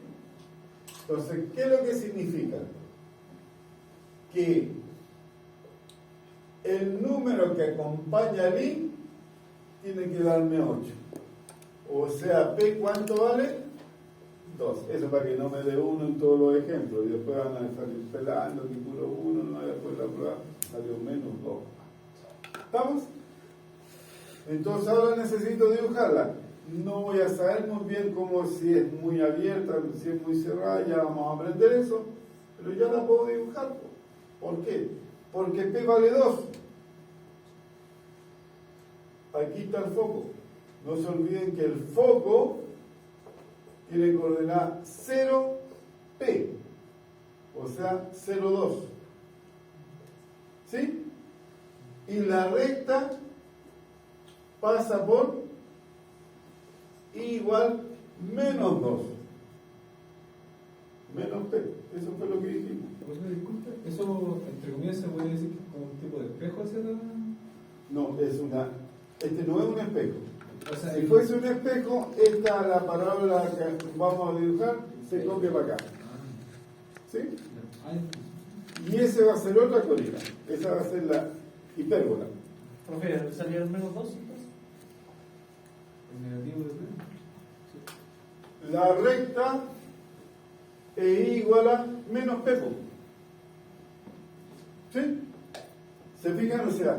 Entonces, ¿qué es lo que significa? Que el número que acompaña al i tiene que darme 8. O sea, P, ¿cuánto vale? 2. Eso para que no me dé 1 en todos los ejemplos. Y después van a salir pelando que puro 1, no, después la prueba salió menos 2. ¿Estamos? Entonces ahora necesito dibujarla. No voy a saber muy bien cómo, si es muy abierta, si es muy cerrada, ya vamos a aprender eso. Pero ya la puedo dibujar. ¿Por qué? Porque P vale 2. Aquí está el foco. No se olviden que el foco tiene coordenada 0P, o sea, 0,2. ¿Sí? Y la recta pasa por I igual menos 2. Menos P. Eso fue lo que dijimos. Disculpe, eso entre comillas se puede decir que es como un tipo de espejo hacia la... No, este no es un espejo. O sea, Si fuese un espejo, esta la parábola que vamos a dibujar se copia para acá. ¿Sí? Y ese va a ser otra colina. Esa va a ser la hipérbola. Profe, ¿salieron menos 2 entonces? El negativo de P. La recta es igual a menos P. ¿Sí? ¿Se fijan? O sea,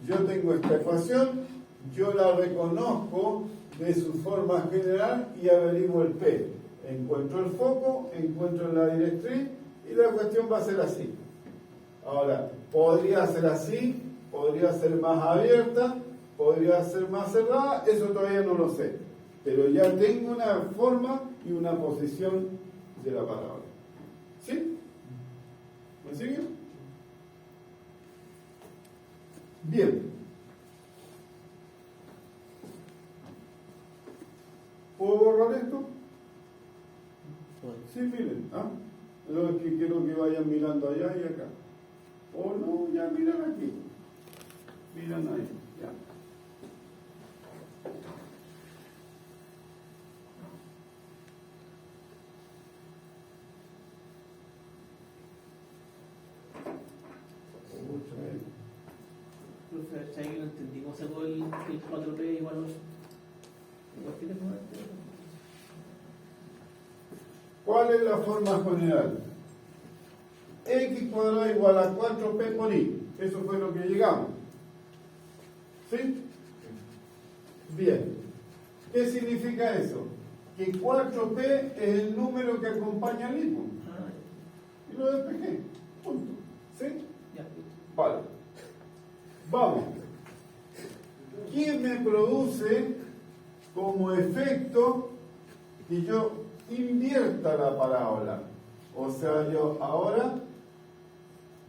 yo tengo esta ecuación, yo la reconozco de su forma general y averiguo el P. Encuentro el foco, encuentro la directriz y la cuestión va a ser así. Ahora, podría ser así, podría ser más abierta, podría ser más cerrada, eso todavía no lo sé. Pero ya tengo una forma y una posición de la palabra. ¿Sí? ¿Me siguen? Bien. ¿Puedo borrar esto? Sí, miren. Lo que quiero que vayan mirando allá y acá. O no, ya miran aquí. Miran ahí. Ya. Profe, ahí no entendí cómo sacó el 4P igual a 8. Igual que tengo este. ¿Cuál es la forma general? X cuadrado igual a 4P por I. Eso fue lo que llegamos. ¿Sí? Bien. ¿Qué significa eso? que 4p es el número que acompaña al hipo. Ah, Y lo despejé. Punto. ¿Sí? ya. Vale. Vamos. ¿Qué me produce como efecto que yo invierta la parábola? O sea, yo ahora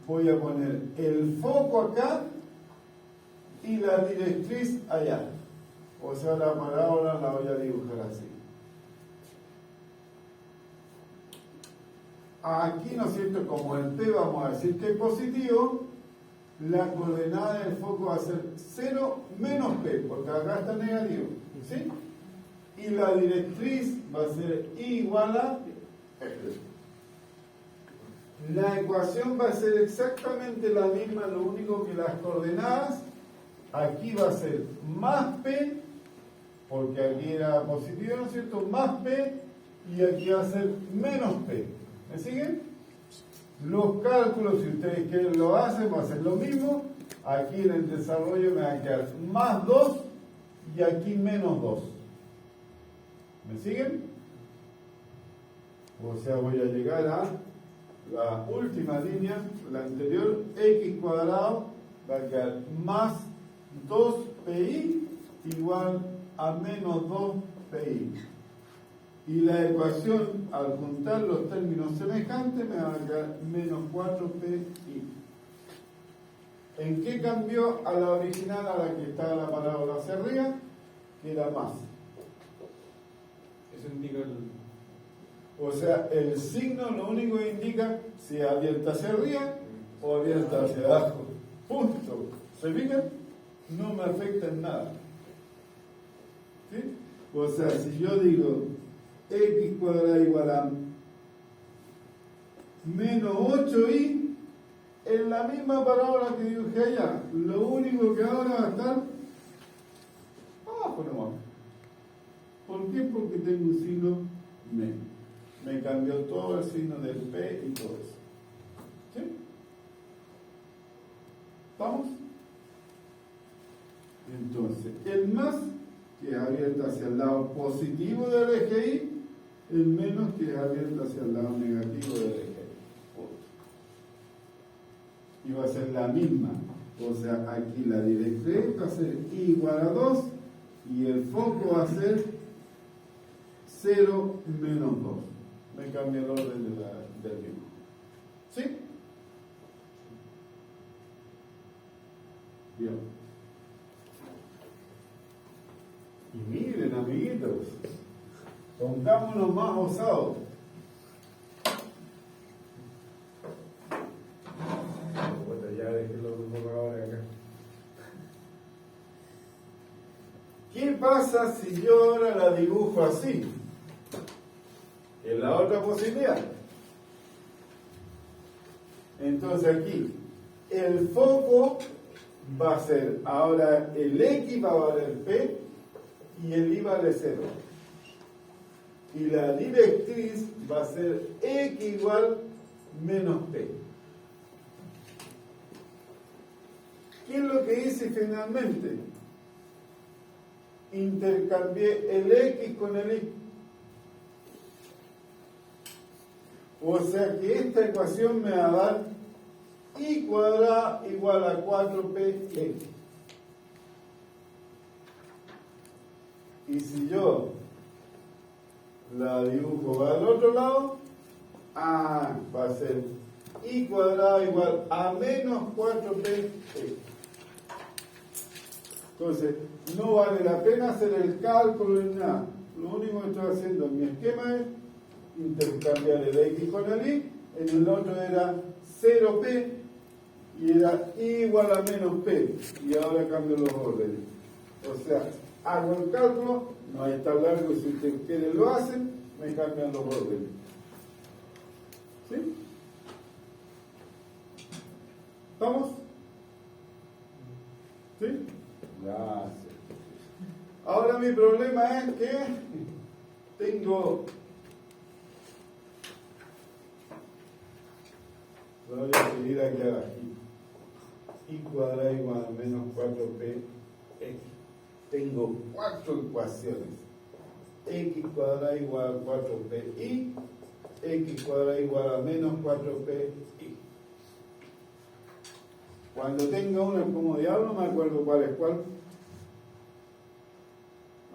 voy a poner el foco acá y la directriz allá. O sea, la parábola la voy a dibujar así. Aquí, ¿no es cierto? Como el P vamos a decir que es positivo, la coordenada del foco va a ser 0 menos P, porque acá está negativo. ¿Sí? Y la directriz va a ser igual a P. La ecuación va a ser exactamente la misma, lo único que las coordenadas, aquí va a ser más P, porque aquí era positivo, ¿no es cierto? Más P, y aquí va a ser menos P. ¿Me siguen? Los cálculos, si ustedes quieren lo hacen, va a ser lo mismo. Aquí en el desarrollo me va a quedar más 2 y aquí menos 2. ¿Me siguen? O sea, voy a llegar a la última línea, la anterior, x cuadrado va a quedar más 2pi igual a menos 2pi. Y la ecuación, al juntar los términos semejantes, me va a quedar menos 4pi. ¿En qué cambió a la original, a la que estaba la parábola hacia arriba? Que era más. Eso indica el... O sea, el signo lo único que indica si es abierta hacia arriba o abierta hacia abajo. Punto. ¿Se fijan? No me afecta en nada. ¿Sí? O sea, si yo digo x cuadrado igual a menos 8i, en la misma parábola que dibujé allá, lo único que ahora va a estar abajo nomás. ¿Por qué? Porque tengo un signo menos. Me cambió todo el signo del P y todo eso. ¿Sí? ¿Vamos? Entonces, el más, que es abierto hacia el lado positivo del eje Y, el menos, que es abierto hacia el lado negativo del eje Y. Y va a ser la misma. O sea, aquí la directriz va a ser igual a 2 y el foco va a ser 0 menos 2. Me cambia el orden del dibujo. ¿Sí? Bien. Y miren, amiguitos, pongámonos más osados. Bueno, ya dejé los borradores acá. ¿Qué pasa si yo ahora la dibujo así? Es la otra posibilidad. Entonces aquí, el foco va a ser, ahora el X va a valer P y el Y vale 0. Y la directriz va a ser X igual menos P. ¿Qué es lo que hice finalmente? Intercambié el X con el Y. O sea que esta ecuación me va a dar y cuadrado igual a 4px. Y si yo la dibujo al otro lado, va a ser y cuadrado igual a menos 4px. Entonces, no vale la pena hacer el cálculo ni nada. Lo único que estoy haciendo en mi esquema es intercambiar el X con el Y. En el otro era 0P y era igual a menos P. Y ahora cambio los órdenes. O sea, hago el cálculo, no hay tan largo, si ustedes quieren lo hacen, me cambian los órdenes. ¿Sí? ¿Vamos? ¿Sí? Gracias. Ahora mi problema es que tengo... Lo voy a escribir aquí abajo. Y cuadrado igual a menos 4p x. Tengo 4 ecuaciones. x cuadrada igual a 4pi, x cuadrada igual a menos 4pi. Cuando tenga una como diablo, no me acuerdo cuál es cuál.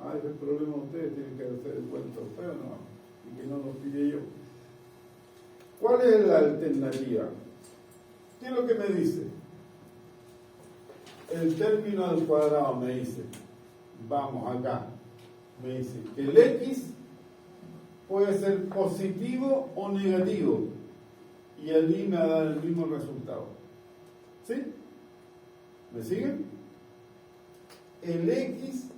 Ah, ese es el problema de ustedes, tienen que hacer el cuento feo, no, y que no lo pille yo. ¿Cuál es la alternativa? ¿Qué es lo que me dice? El término al cuadrado me dice, vamos acá, me dice que el x puede ser positivo o negativo, y el y me va a dar el mismo resultado. ¿Sí? ¿Me siguen? El x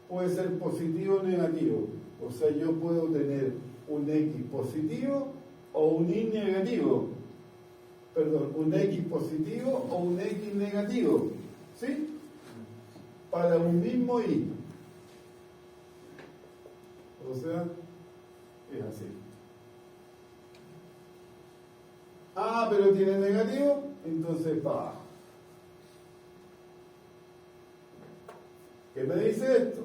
puede ser positivo o negativo. O sea, yo puedo tener un x positivo o un y negativo. Perdón, un x positivo o un x negativo. ¿Sí? Para un mismo y. O sea, es así. Ah, pero tiene negativo, entonces va. ¿Qué me dice esto?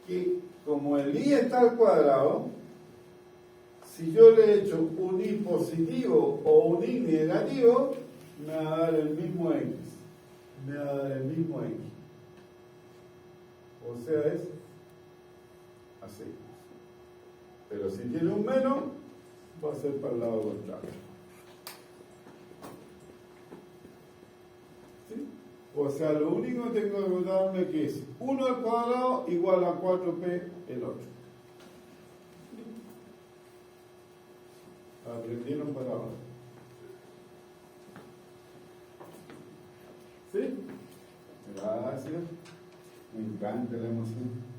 Que como el y está al cuadrado, si yo le echo un y positivo o un y negativo, me va a dar el mismo x. Me va a dar el mismo x. O sea, es así. Pero si tiene un menos, va a ser para el lado contrario. ¿Sí? O sea, lo único que tengo que darme que es 1 al cuadrado igual a 4p el 8. ¿Aprendieron para ahora? ¿Sí? Gracias. Me encanta la emoción.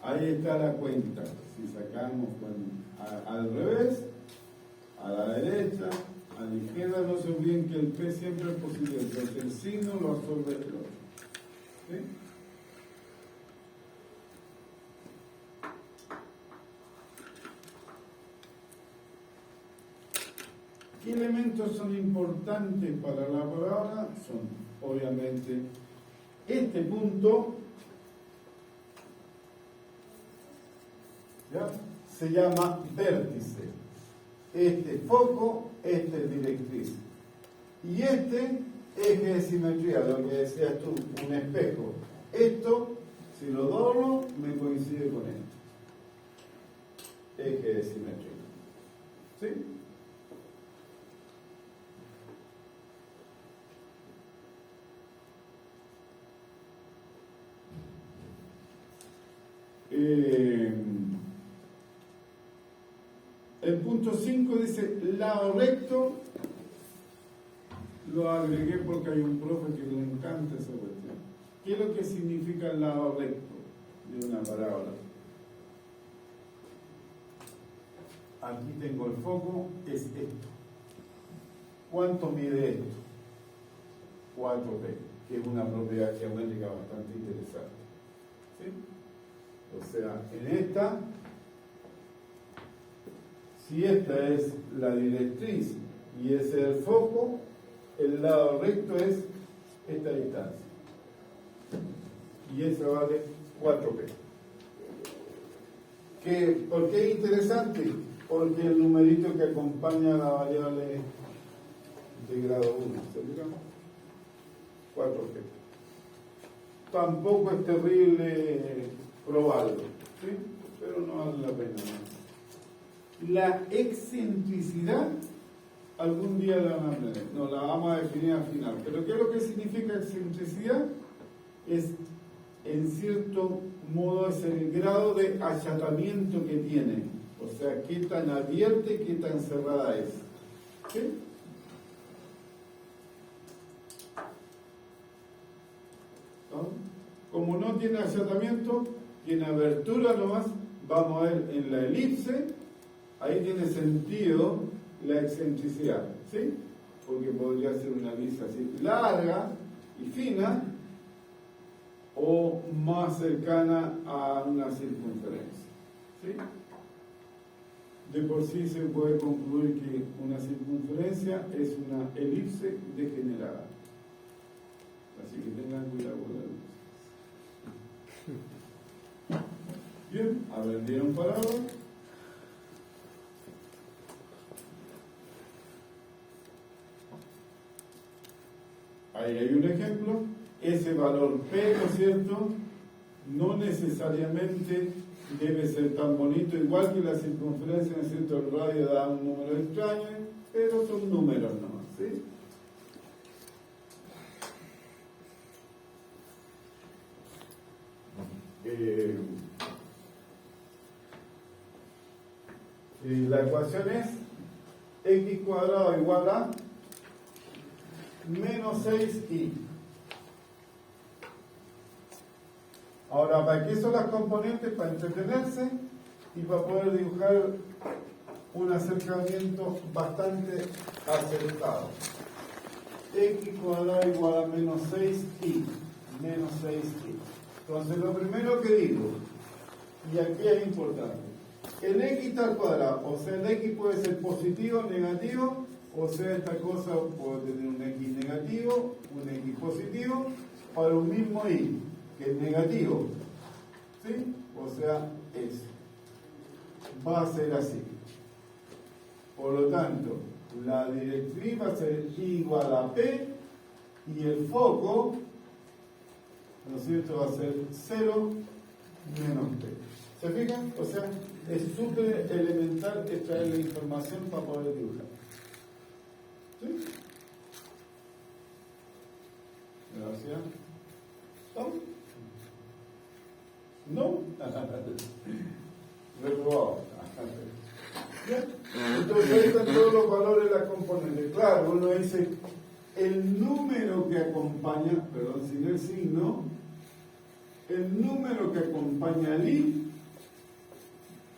Ahí está la cuenta. Si sacamos al revés, a la derecha, a la izquierda, no se olviden que el P siempre es positivo, entonces el signo lo absorbe el otro. ¿Sí? ¿Qué elementos son importantes para la palabra? Son, obviamente, este punto, ¿ya? Se llama vértice. Este foco, este directriz. Y este eje de simetría, lo que decías tú, un espejo. Esto, si lo doblo, me coincide con esto. Eje de simetría. ¿Sí? El punto 5 dice lado recto. Lo agregué porque hay un profe que le encanta esa cuestión. ¿Qué es lo que significa el lado recto de una parábola? Aquí tengo el foco, es esto. ¿Cuánto mide esto? 4p, que es una propiedad geométrica bastante interesante. ¿Sí? O sea, en esta, si esta es la directriz y ese es el foco, el lado recto es esta distancia. Y esa vale 4p. ¿Por qué es interesante? Porque el numerito que acompaña a la variable de grado 1, ¿se fijan? 4p. Tampoco es terrible probarlo, ¿sí? Pero no vale la pena. La excentricidad, algún día la van a aprender, no la vamos a definir al final, pero ¿qué es lo que significa excentricidad? Es, en cierto modo, es el grado de achatamiento que tiene, o sea, qué tan abierta y qué tan cerrada es. ¿Sí? ¿No? Como no tiene achatamiento, tiene abertura nomás, vamos a ver en la elipse, ahí tiene sentido la excentricidad, ¿sí? Porque podría ser una elipse así larga y fina o más cercana a una circunferencia, ¿sí? De por sí se puede concluir que una circunferencia es una elipse degenerada. Así que tengan cuidado con la elipse. Bien, aprendieron palabras. Ahí hay un ejemplo. Ese valor P, ¿no es cierto?, no necesariamente debe ser tan bonito, igual que la circunferencia, ¿no es cierto?, el radio da un número extraño, pero son números nomás, ¿sí? La ecuación es x cuadrado igual a menos 6y. Ahora, ¿para qué son las componentes? Para entretenerse y para poder dibujar un acercamiento bastante acertado. X cuadrado igual a menos 6y. Menos 6y. Entonces, lo primero que digo, y aquí es importante, el x al cuadrado, o sea, el x puede ser positivo o negativo, o sea, esta cosa puede tener un x negativo, un x positivo, para un mismo y, que es negativo, ¿sí? O sea, va a ser así. Por lo tanto, la directriz va a ser igual a P, y el foco, ¿no es cierto?, va a ser 0 menos P. ¿Se fijan? O sea, es súper elemental extraer la información para poder dibujar. ¿Sí? Gracias. ¿No? Reprobado. ¿Bien? Entonces ahí están todos los valores de la componente. Claro, uno dice el número que acompaña, perdón, sin el signo, el número que acompaña al i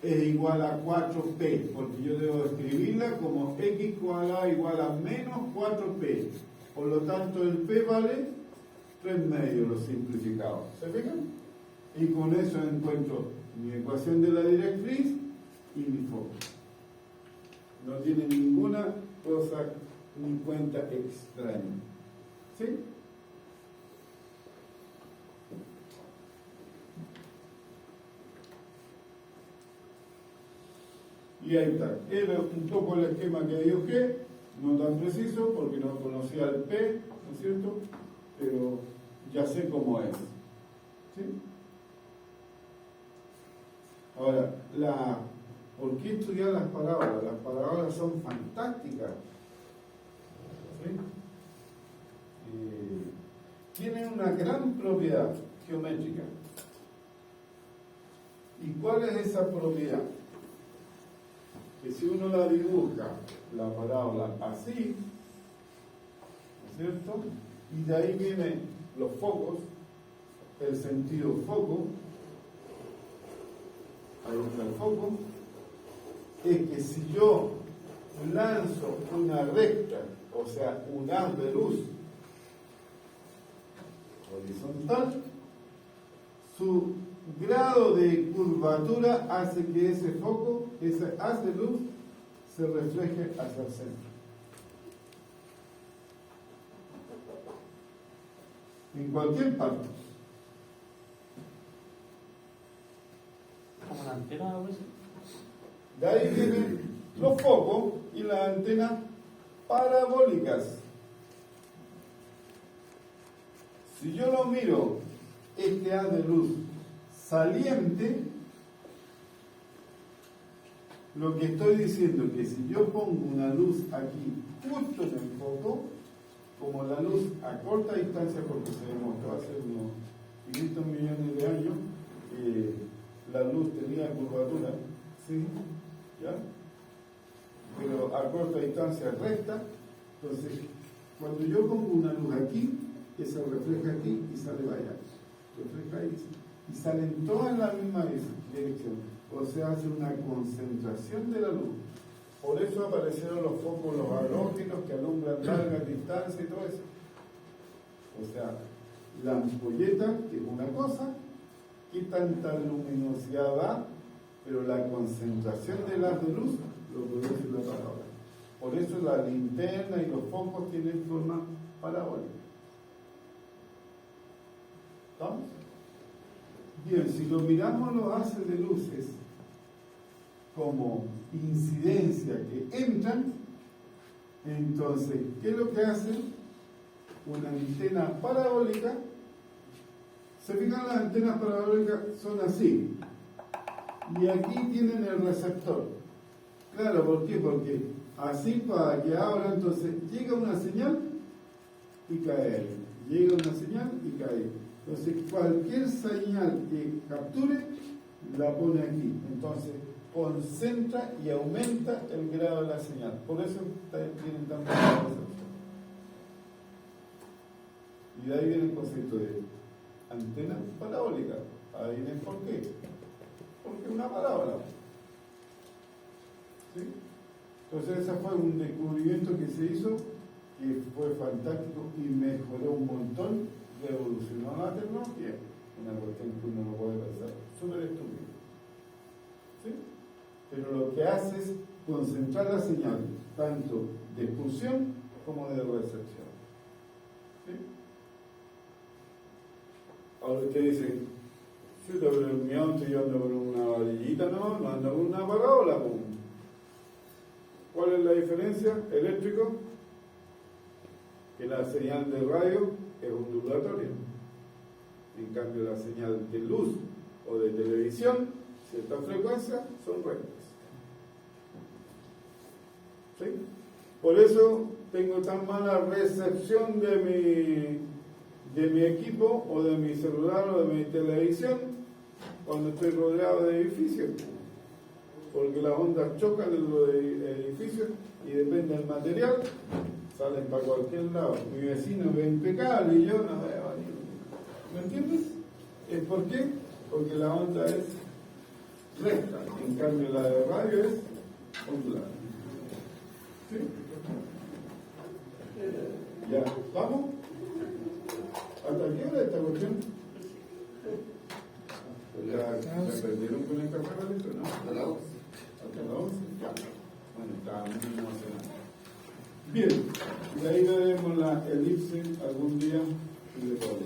es igual a 4p, porque yo debo escribirla como x cuadrado igual a menos 4p. Por lo tanto, el p vale 3 medios, lo simplificado. ¿Se fijan? Y con eso encuentro mi ecuación de la directriz y mi foco. No tiene ninguna cosa ni cuenta extraña. ¿Sí? Y ahí está. Era un poco el esquema que dibujé, no tan preciso porque no conocía el P, ¿no es cierto? Pero ya sé cómo es. ¿Sí? Ahora, ¿por qué estudiar las parábolas? Las parábolas son fantásticas. ¿Sí? Tienen una gran propiedad geométrica. ¿Y cuál es esa propiedad? Que si uno la dibuja, la parábola así, ¿no es cierto? Y de ahí vienen los focos, el sentido foco, ahí está el foco, es que si yo lanzo una recta, o sea, un haz de luz horizontal, su grado de curvatura hace que ese foco, ese haz de luz, se refleje hacia el centro. En cualquier parte. Como una antena, algo así. De ahí vienen los focos y las antenas parabólicas. Si yo lo miro, este haz de luz saliente, lo que estoy diciendo es que si yo pongo una luz aquí justo en el foco, como la luz a corta distancia, porque se demostró hace unos 500 millones de años, la luz tenía curvatura, ¿sí? ¿Ya? Pero a corta distancia recta, entonces cuando yo pongo una luz aquí, esa refleja aquí y sale para allá, refleja ahí y salen todas en la misma dirección, o sea, hace una concentración de la luz. Por eso aparecieron los focos, los halógenos que alumbran largas distancias y todo eso. O sea, la ampolleta, que es una cosa, qué tanta luminosidad da, pero la concentración del haz de luz lo produce la parábola. Por eso la linterna y los focos tienen forma parabólica. ¿Estamos? Bien, si lo miramos los haces de luces como incidencia que entran, entonces, ¿qué es lo que hacen? Una antena parabólica. ¿Se fijan? Las antenas parabólicas son así. Y aquí tienen el receptor. Claro, ¿por qué? Porque así para que ahora entonces llega una señal y cae. Llega una señal y cae. Entonces cualquier señal que capture la pone aquí. Entonces concentra y aumenta el grado de la señal. Por eso tienen tan buena recepción. Y de ahí viene el concepto de antena parabólica. Ahí viene por qué. Porque es una parábola. ¿Sí? Entonces ese fue un descubrimiento que se hizo, que fue fantástico y mejoró un montón, revolucionó la tecnología. Una cuestión que uno no puede pensar, súper estúpido. ¿Sí? Pero lo que hace es concentrar la señal, tanto de expulsión como de recepción. ¿Sí? Ahora usted dice, yo ando en mi auto y yo ando con una varillita, no ando con una parábola. ¿Cuál es la diferencia? Eléctrico, que la señal de radio es ondulatoria. En cambio, la señal de luz o de televisión, cierta frecuencia, son rectas. ¿Sí? Por eso tengo tan mala recepción de mi equipo o de mi celular o de mi televisión cuando estoy rodeado de edificios, porque las ondas chocan en los edificios y depende del material, salen para cualquier lado. Mi vecino ve impecable y yo no veo ni. ¿Me entiendes? ¿Es por qué? Porque la onda es recta, en cambio la de radio es ondulada. ¿Sí? Ya, ¿vamos? ¿Hasta qué hora esta cuestión? ¿Ya se perdieron con el café, Valito? ¿No? Hasta la 11. ¿Hasta la 11? Ya. Bueno, estaba muy emocionado. Bien, y ahí veremos la elipse algún día y de todo.